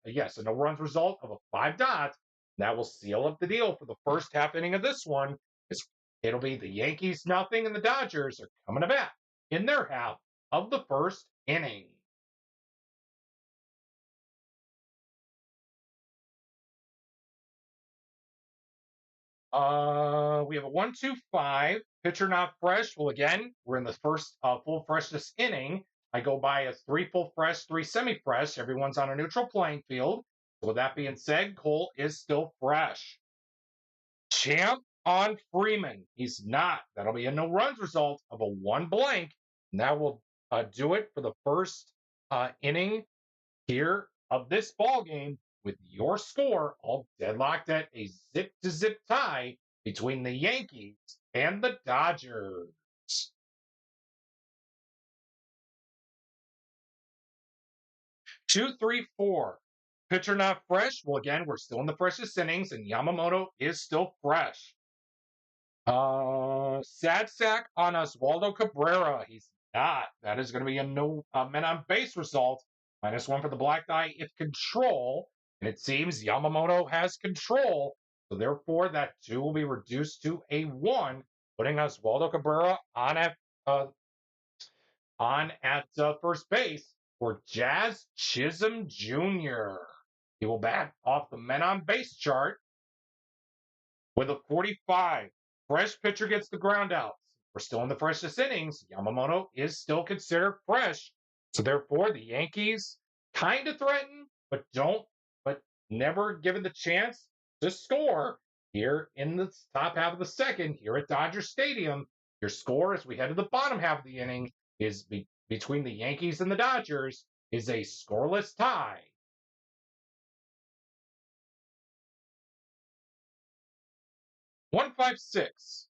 runs result of a 5 dot. That will seal up the deal for the first half inning of this one. It'll be the Yankees nothing and the Dodgers are coming to bat in their half of the first inning. We have a 1-2-5. Pitcher not fresh. Well, again, we're in the first full freshness inning. I go by as 3 full fresh, 3 semi fresh. Everyone's on a neutral playing field. So with that being said, Cole is still fresh. Champ on Freeman. He's not. That'll be a no runs result of a 1 blank. And that will do it for the first inning here of this ball game, with your score all deadlocked at a zip to zip tie between the Yankees and the Dodgers. 2-3-4. Pitcher not fresh. Well, again, we're still in the freshest innings, and Yamamoto is still fresh. Sad sack on Oswaldo Cabrera. He's not. That is going to be a no men on base result. -1 for the black die if control. And it seems Yamamoto has control. So therefore, that 2 will be reduced to a 1, putting Oswaldo Cabrera on at first base for Jazz Chisholm Jr. He will bat off the men on base chart with a 45. Fresh pitcher gets the ground out. We're still in the freshest innings. Yamamoto is still considered fresh. So therefore, the Yankees kind of threaten, but never given the chance to score here in the top half of the second here at Dodger Stadium. Your score as we head to the bottom half of the inning is between the Yankees and the Dodgers is a scoreless tie. 156.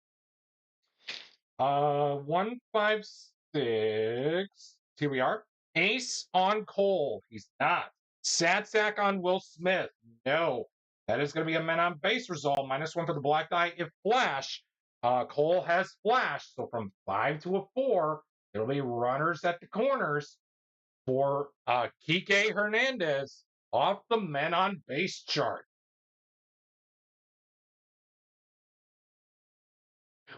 156. Here we are. Ace on Cole. He's not. Sad sack on Will Smith. No. That is going to be a men on base result. -1 for the black die if flash. Cole has flash. So from 5 to a 4, it'll be runners at the corners for Kike Hernandez off the men on base chart.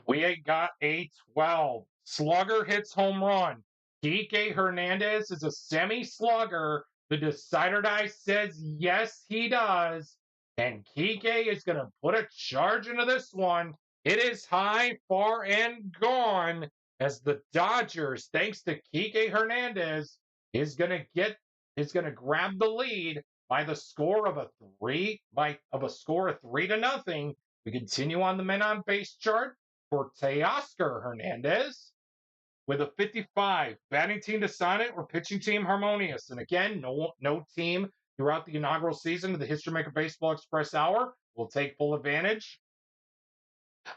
We got a 12. Slugger hits home run. Kike Hernandez is a semi-slugger. The decider die says yes, he does. And Kike is going to put a charge into this one. It is high, far, and gone as the Dodgers, thanks to Kike Hernandez, is going to grab the lead by the score of a 3 to nothing. We continue on the men on base chart for Teoscar Hernandez with a 55. Batting team to sign it or pitching team harmonious. And again, no team throughout the inaugural season of the History Maker Baseball Express Hour will take full advantage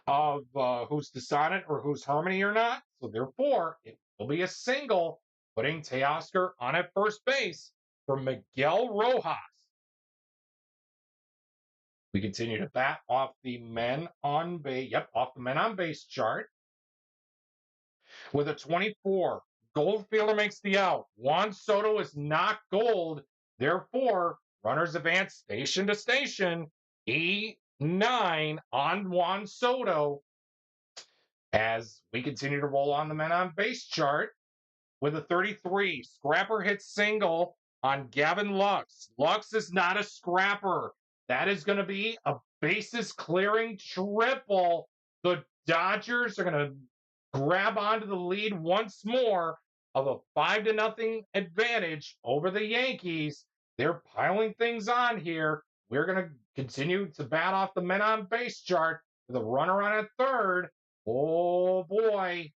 of who's to sign it or who's harmony or not. So therefore, it will be a single, putting Teoscar on at first base for Miguel Rojas. We continue to bat off the men on base. Yep, off the men on base chart. With a 24, Goldfielder makes the out. Juan Soto is not gold. Therefore, runners advance station to station. E9 on Juan Soto. As we continue to roll on the men on base chart. With a 33, Scrapper hits single on Gavin Lux. Lux is not a scrapper. That is going to be a bases clearing triple. The Dodgers are going to grab onto the lead once more of a 5-0 advantage over the Yankees. They're piling things on here. We're going to continue to bat off the men on base chart with a runner on at third. Oh boy.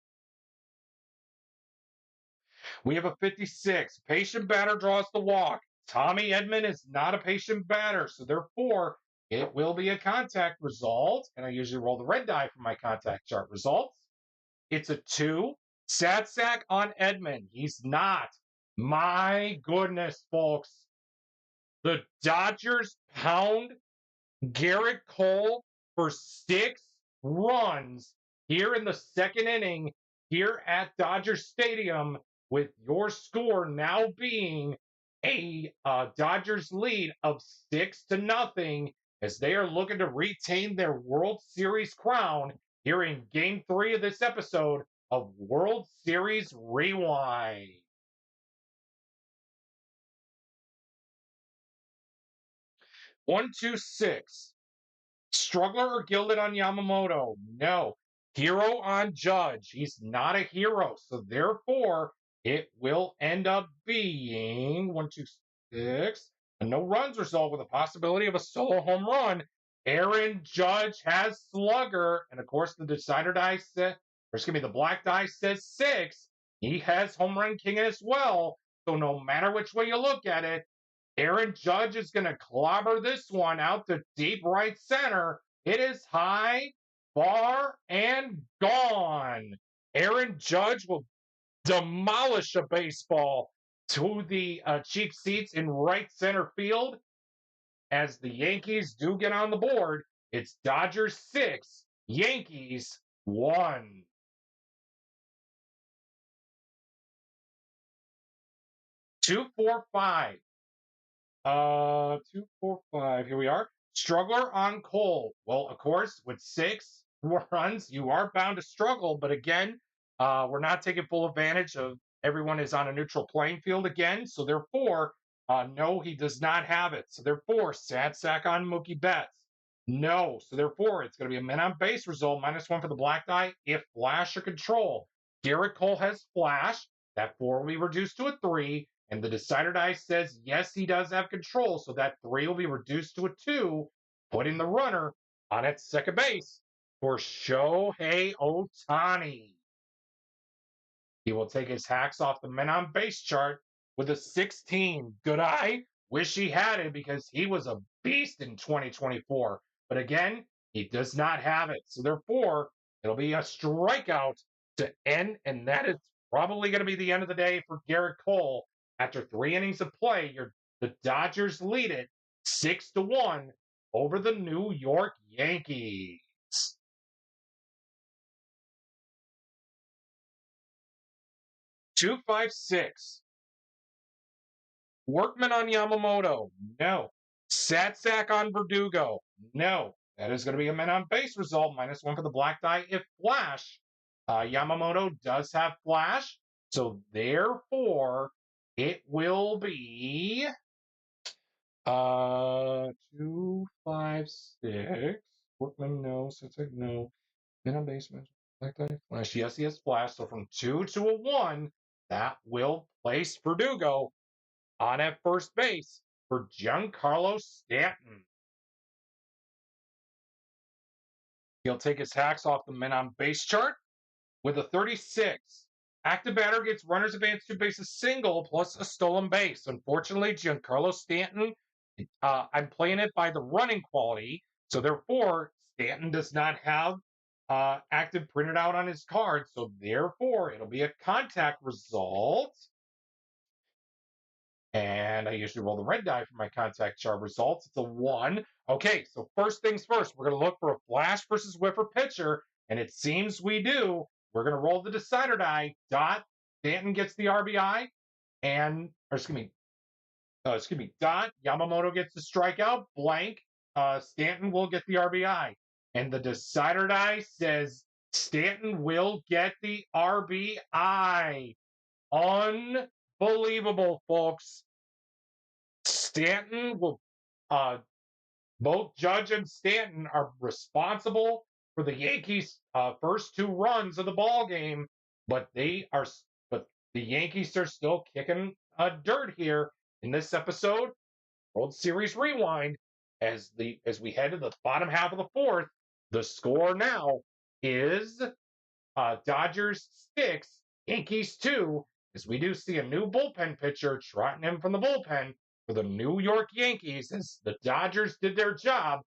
We have a 56. Patient batter draws the walk. Tommy Edman is not a patient batter, so therefore it will be a contact result. And I usually roll the red die for my contact chart results. It's a 2. Sad sack on Edman. He's not. My goodness, folks. The Dodgers pound Garrett Cole for 6 runs here in the second inning here at Dodger Stadium, with your score now being a Dodgers lead of 6-0 as they are looking to retain their World Series crown here in Game 3 of this episode of World Series Rewind. One, 2, 6. Struggler or gilded on Yamamoto? No. Hero on Judge? He's not a hero. So therefore, it will end up being 1, 2, 6. A no runs result with a possibility of a solo home run. Aaron Judge has slugger. And of course, the decider die set, or excuse me, the black die says 6. He has home run king as well. So no matter which way you look at it, Aaron Judge is going to clobber this one out to deep right center. It is high, far, and gone. Aaron Judge will demolish a baseball to the cheap seats in right center field. As the Yankees do get on the board, it's Dodgers 6, Yankees 1. 245. 245. Here we are. Struggler on Cole. Well, of course, with 6 runs, you are bound to struggle. But again, we're not taking full advantage of everyone is on a neutral playing field again. So therefore, no, he does not have it. So therefore, sad sack on Mookie Betts. No. So therefore, it's going to be a men on base result, -1 for the black die if flash or control. Garrett Cole has flash. That 4 will be reduced to a 3. And the decider die says, yes, he does have control. So that 3 will be reduced to a 2, putting the runner on at second base for Shohei Ohtani. He will take his hacks off the men on base chart with a 16. Good eye. Wish he had it because he was a beast in 2024. But again, he does not have it. So therefore, it'll be a strikeout to end. And that is probably going to be the end of the day for Garrett Cole. After 3 innings of play, the Dodgers lead it 6-1 over the New York Yankees. 256. Workman on Yamamoto? No. Satsack on Verdugo? No. That is going to be a men on base result, -1 for the black die if flash. Yamamoto does have flash, so therefore it will be 256. Workman, no. Satsack, no. Men on base, black die, flash. Yes, he has flash. So from 2 to a 1, that will place Verdugo on at first base for Giancarlo Stanton. He'll take his hacks off the men on base chart with a 36. Active batter gets runners advance 2 bases single plus a stolen base. Unfortunately, Giancarlo Stanton, I'm playing it by the running quality. So therefore, Stanton does not have active printed out on his card. So therefore, it'll be a contact result. And I usually roll the red die for my contact chart results. It's a 1. Okay, so first things first, we're going to look for a flash versus whiffer pitcher, and it seems we do. We're going to roll the decider die. Dot, Stanton gets the RBI, and, or excuse me, Dot, Yamamoto gets the strikeout, blank, Stanton will get the RBI. And the decider die says Stanton will get the RBI. Unbelievable, folks. Stanton will, both Judge and Stanton are responsible for the Yankees' first 2 runs of the ball game, but the Yankees are still kicking dirt here in this episode. World Series Rewind as we head to the bottom half of the 4th. The score now is Dodgers 6, Yankees 2. As we do see a new bullpen pitcher trotting in from the bullpen for the New York Yankees, as the Dodgers did their job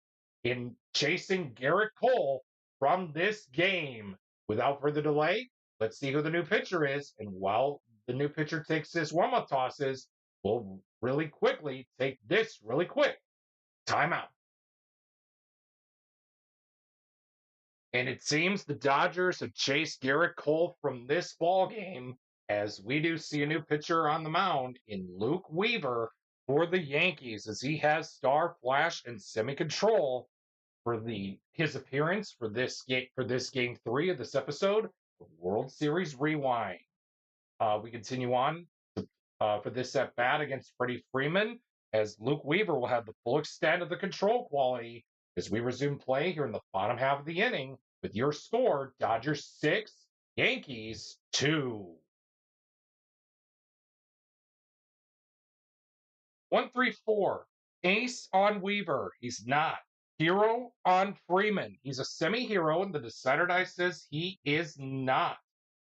in chasing Garrett Cole from this game. Without further delay, let's see who the new pitcher is. And while the new pitcher takes his warm-up tosses, we'll really quickly take this really quick timeout. And it seems the Dodgers have chased Garrett Cole from this ball game, as we do see a new pitcher on the mound in Luke Weaver for the Yankees, as he has star, flash, and semi-control for his appearance for this game 3 of this episode of World Series Rewind. We continue on for this at bat against Freddie Freeman, as Luke Weaver will have the full extent of the control quality as we resume play here in the bottom half of the inning with your score, Dodgers 6, Yankees 2. 1-3-4. Ace on Weaver. He's not. Hero on Freeman. He's a semi-hero, and the decider die says he is not.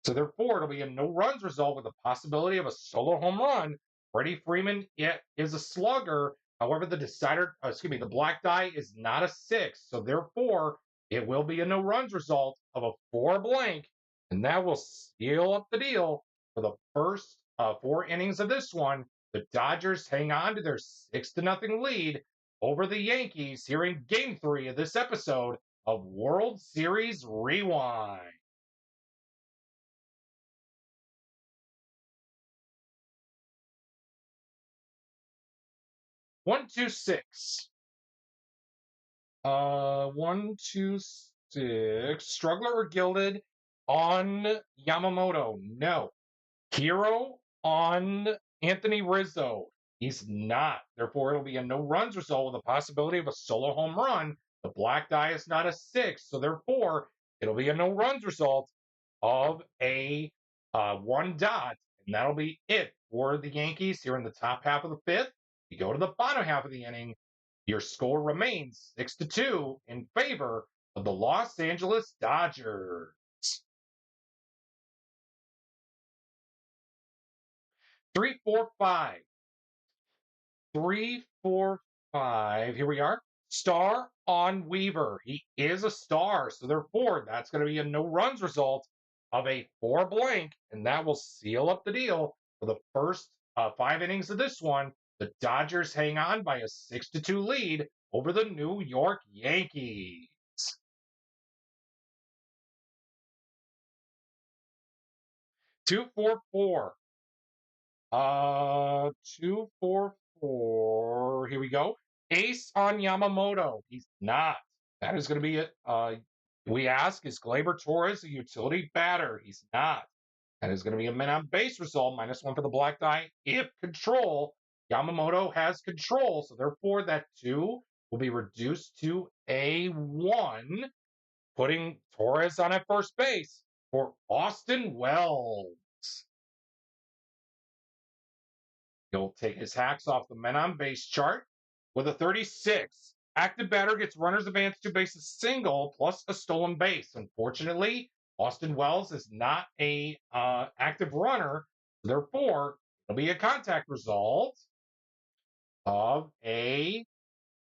So therefore, it'll be a no runs result with the possibility of a solo home run. Freddie Freeman is a slugger. However, the black die is not a 6. So therefore, it will be a no runs result of a 4 blank, and that will seal up the deal for the first 4 innings of this one. The Dodgers hang on to their 6-0 lead over the Yankees here in Game 3 of this episode of World Series Rewind. One, two, six. 1-2-6. Struggler or Gilded on Yamamoto. No. Hero on Anthony Rizzo. He's not. Therefore, it'll be a no runs result with a possibility of a solo home run. The black die is not a 6. So therefore, it'll be a no runs result of a 1 dot. And that'll be it for the Yankees here in the top half of the 5th. You go to the bottom half of the inning. Your score remains 6-2 in favor of the Los Angeles Dodgers. 3-4-5. 3-4-5. Here we are. Star on Weaver. He is a star, so therefore that's going to be a no runs result of a 4 blank, and that will seal up the deal for the first 5 innings of this one. The Dodgers hang on by a 6-2 lead over the New York Yankees. 2-4-4. 2-4-4. Here we go. Ace on Yamamoto. He's not. That is going to be it. We ask, is Gleyber Torres a utility batter? He's not. That is going to be a men on base result, -1 for the black die. If control, Yamamoto has control, so therefore that 2 will be reduced to a 1, putting Torres on at first base for Austin Wells. He'll take his hacks off the men on base chart with a 36. Active batter gets runners advance 2 bases single plus a stolen base. Unfortunately, Austin Wells is not a active runner. Therefore, it'll be a contact result of you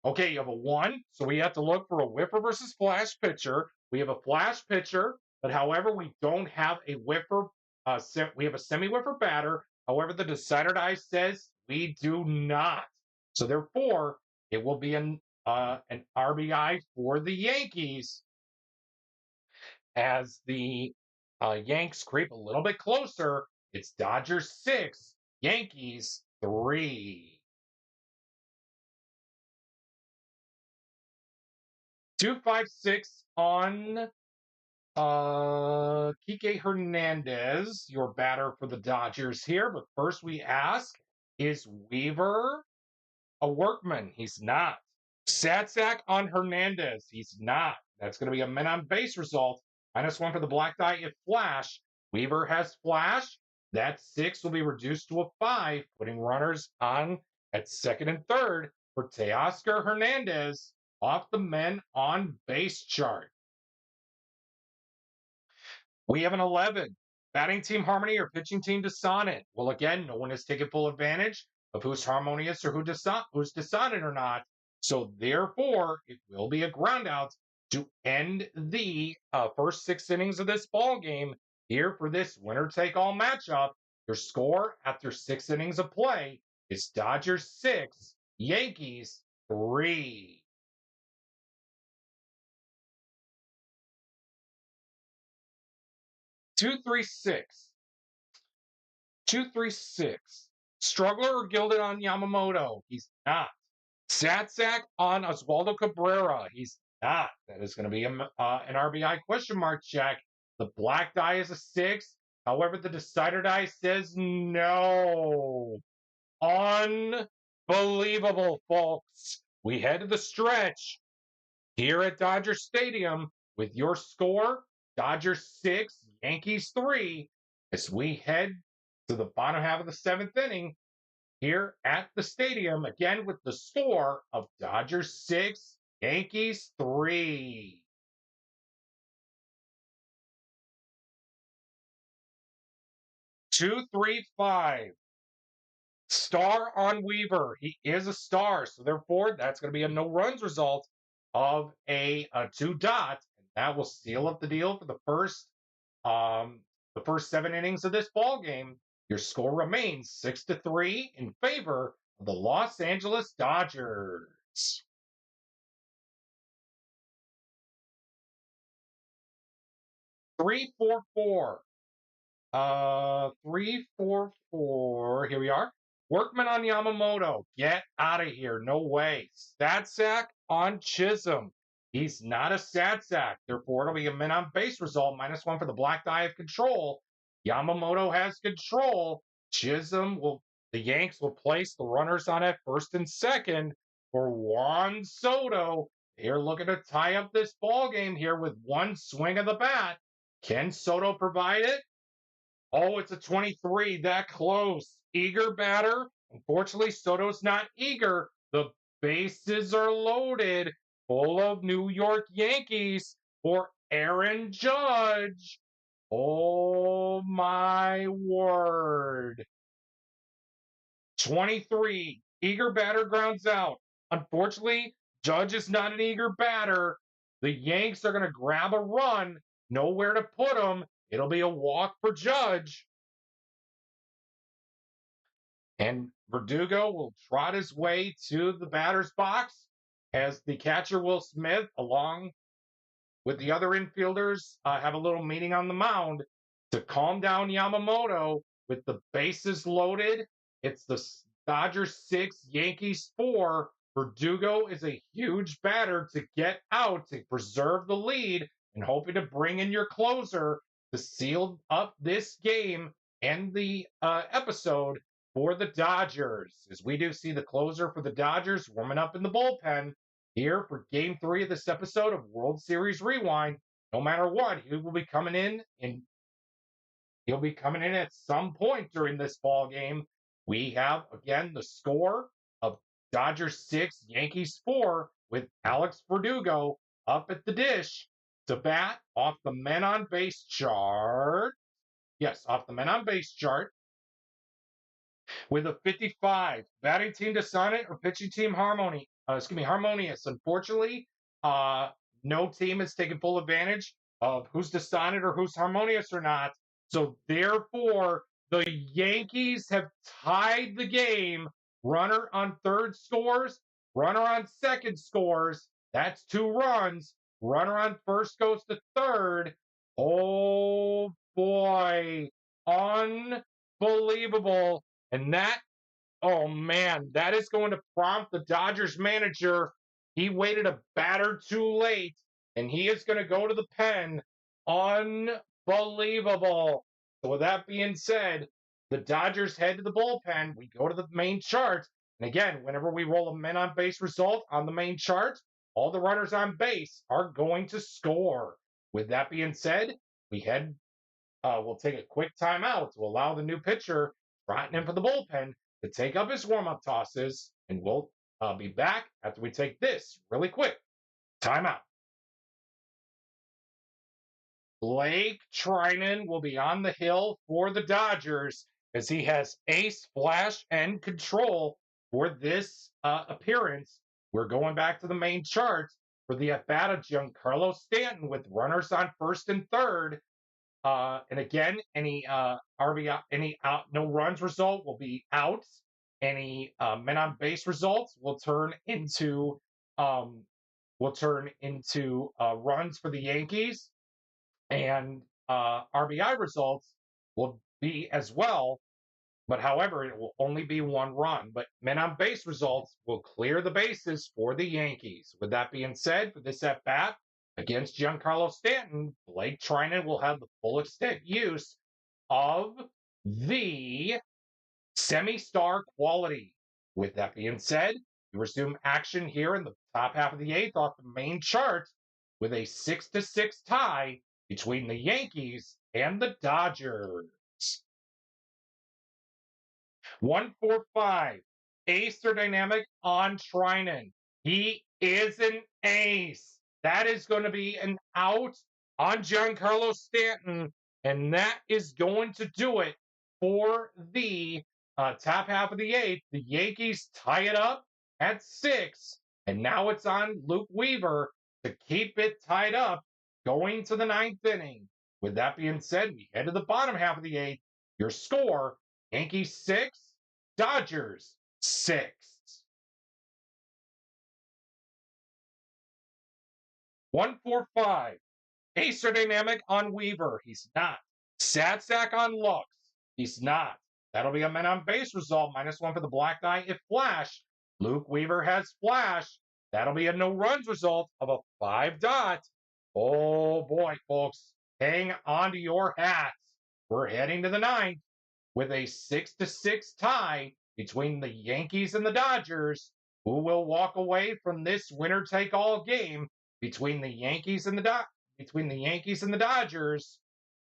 have a 1. So we have to look for a whiffer versus flash pitcher. We have a flash pitcher, but however, we don't have a whiffer. We have a semi-whiffer batter. However, the decider die says we do not. So therefore, it will be an RBI for the Yankees as the Yanks creep a little bit closer. It's Dodgers 6, Yankees 3. 2-5-6 on Kike Hernandez, your batter for the Dodgers here. But first we ask, is Weaver a workman? He's not. Satsack on Hernandez. He's not. That's going to be a men on base result. -1 for the black die if flash. Weaver has flash. That 6 will be reduced to a 5, putting runners on at second and third for Teoscar Hernandez off the men on base chart. We have an 11. Batting team harmony or pitching team dissonant. Well, again, no one has taken full advantage of who's harmonious or who's dissonant or not. So therefore, it will be a ground out to end the first 6 innings of this ball game here for this winner-take-all matchup. Your score after 6 innings of play is Dodgers 6, Yankees 3. 2-3-6. 2-3-6. Struggler or Gilded on Yamamoto? He's not. Satsack on Oswaldo Cabrera? He's not. That is going to be an RBI question mark check. The black die is a 6. However, the decider die says no. Unbelievable, folks. We head to the stretch. here at Dodger Stadium with your score, Dodgers 6, Yankees 3, as we head to the bottom half of the seventh inning here at the stadium, again with the score of Dodgers 6, Yankees 3. 2-3-5. Star on Weaver. He is a star, so therefore that's going to be a no runs result of a two dot, and that will seal up the deal for the first 7 innings of this ball game. Your score remains 6-3 in favor of the Los Angeles Dodgers. 3-4-4. 3-4-4. Here we are. Workman on Yamamoto. Get out of here. No way. Stat sack on Chisholm. He's not a stat sack. Therefore, it'll be a men on base result. -1 for the black die of control. Yamamoto has control. The Yanks will place the runners on at first and second for Juan Soto. They're looking to tie up this ball game here with one swing of the bat. Can Soto provide it? Oh, it's a 23, that close. Eager batter. Unfortunately, Soto's not eager. The bases are loaded, full of New York Yankees for Aaron Judge. Oh, my word. 23, eager batter grounds out. Unfortunately, Judge is not an eager batter. The Yanks are going to grab a run, nowhere to put him. It'll be a walk for Judge. And Verdugo will trot his way to the batter's box as the catcher, Will Smith, along with the other infielders, have a little meeting on the mound to calm down Yamamoto with the bases loaded. It's the Dodgers 6, Yankees 4. Verdugo is a huge batter to get out to preserve the lead and hoping to bring in your closer to seal up this game and the episode for the Dodgers. As we do see the closer for the Dodgers warming up in the bullpen here for Game 3 of this episode of World Series Rewind. No matter what, he'll be coming in at some point during this ball game. We have again the score of Dodgers 6, Yankees 4, with Alex Verdugo up at the dish to bat off the men on base chart. Yes, off the men on base chart with a 55. Batting team dissonant or pitching team harmonious. Unfortunately, no team has taken full advantage of who's dissonant or who's harmonious or not. So therefore, the Yankees have tied the game. Runner on third scores, runner on second scores. That's 2 runs. Runner on first goes to third. Oh boy. Unbelievable. And oh man, that is going to prompt the Dodgers manager. He waited a batter too late, and he is going to go to the pen. Unbelievable. So with that being said, the Dodgers head to the bullpen. We go to the main chart. And again, whenever we roll a men on base result on the main chart, all the runners on base are going to score. With that being said, we'll take a quick timeout to allow the new pitcher trotting in for the bullpen to take up his warm-up tosses, and we'll be back after we take this really quick timeout. Blake Trinan will be on the hill for the Dodgers as he has ace, flash, and control for this appearance. We're going back to the main chart for the at-bat of Giancarlo Stanton with runners on first and third. And again, any RBI, no runs result will be outs. Any men on base results will turn into runs for the Yankees, and RBI results will be as well. But however, it will only be 1 run. But men on base results will clear the bases for the Yankees. With that being said, for this at bat against Giancarlo Stanton, Blake Trinan will have the full extent use of the semi-star quality. With that being said, We resume action here in the top half of the eighth off the main chart with a 6-6 tie between the Yankees and the Dodgers. 145. Acer dynamic on Trinan. He is an ace. That is going to be an out on Giancarlo Stanton, and that is going to do it for the top half of the eighth. The Yankees tie it up at 6, and now it's on Luke Weaver to keep it tied up going to the ninth inning. With that being said, we head to the bottom half of the eighth. Your score: Yankees 6, Dodgers 6. 145. Acer dynamic on Weaver. He's not. Sad sack on Lux. He's not. That'll be a men on base result. -1 for the black die if flash. Luke Weaver has flash. That'll be a no runs result of a 5 dot. Oh boy, folks. Hang on to your hats. We're heading to the ninth with a 6-6 tie between the Yankees and the Dodgers. Who will walk away from this winner-take-all game between the Yankees and the Dodgers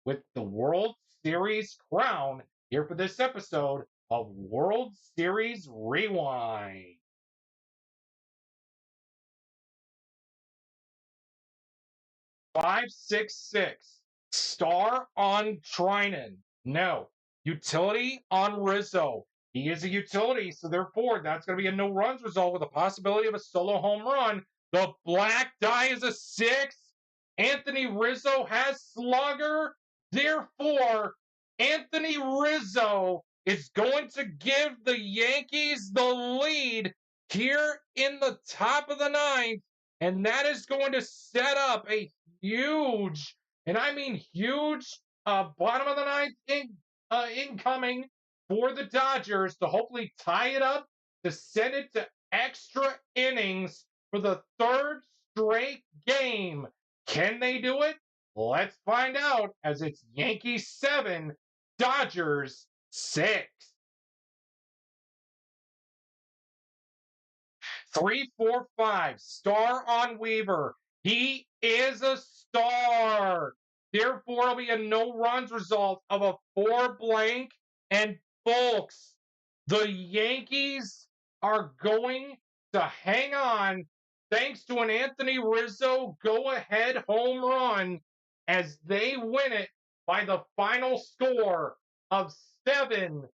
with the World Series crown here for this episode of World Series Rewind. 5-6-6. Star on Trinan. No. Utility on Rizzo. He is a utility, so therefore that's going to be a no runs result with a possibility of a solo home run. The black die is a 6. Anthony Rizzo has slugger. Therefore, Anthony Rizzo is going to give the Yankees the lead here in the top of the ninth, and that is going to set up a huge, and I mean huge, bottom of the ninth incoming for the Dodgers to hopefully tie it up to send it to extra innings for the third straight game. Can they do it? Let's find out as it's Yankees 7, Dodgers 6. 3-4-5. Star on Weaver. He is a star. Therefore, it'll be a no runs result of a 4 blank. And folks, the Yankees are going to hang on thanks to an Anthony Rizzo go-ahead home run as they win it by the final score of 7-6.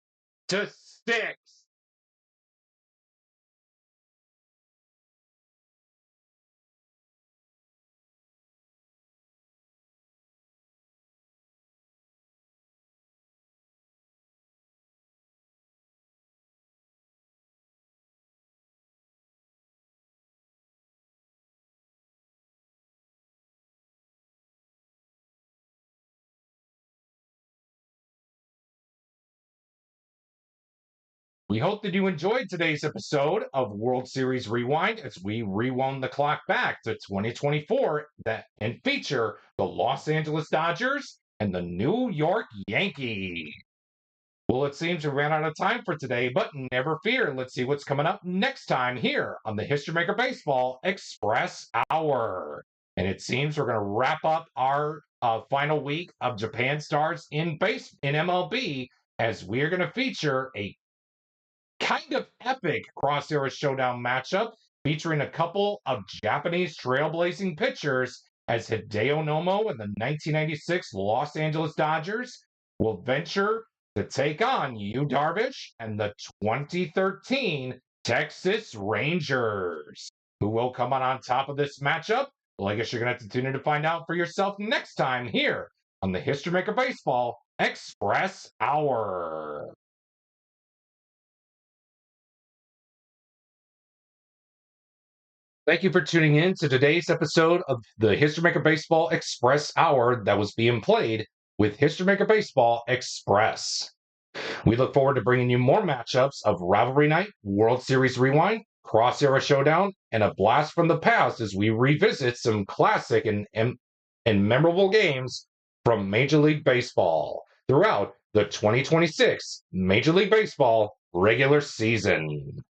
We hope that you enjoyed today's episode of World Series Rewind as we rewound the clock back to 2024 and feature the Los Angeles Dodgers and the New York Yankees. Well, it seems we ran out of time for today, but never fear. Let's see what's coming up next time here on the History Maker Baseball Express Hour. And it seems we're going to wrap up our final week of Japan Stars in MLB as we're going to feature a kind of epic cross-era showdown matchup featuring a couple of Japanese trailblazing pitchers as Hideo Nomo and the 1996 Los Angeles Dodgers will venture to take on Yu Darvish and the 2013 Texas Rangers. Who will come on top of this matchup? Well, I guess you're going to have to tune in to find out for yourself next time here on the History Maker Baseball Express Hour. Thank you for tuning in to today's episode of the History Maker Baseball Express Hour that was being played with History Maker Baseball Express. We look forward to bringing you more matchups of Rivalry Night, World Series Rewind, Cross-Era Showdown, and a blast from the past as we revisit some classic and memorable games from Major League Baseball throughout the 2026 Major League Baseball regular season.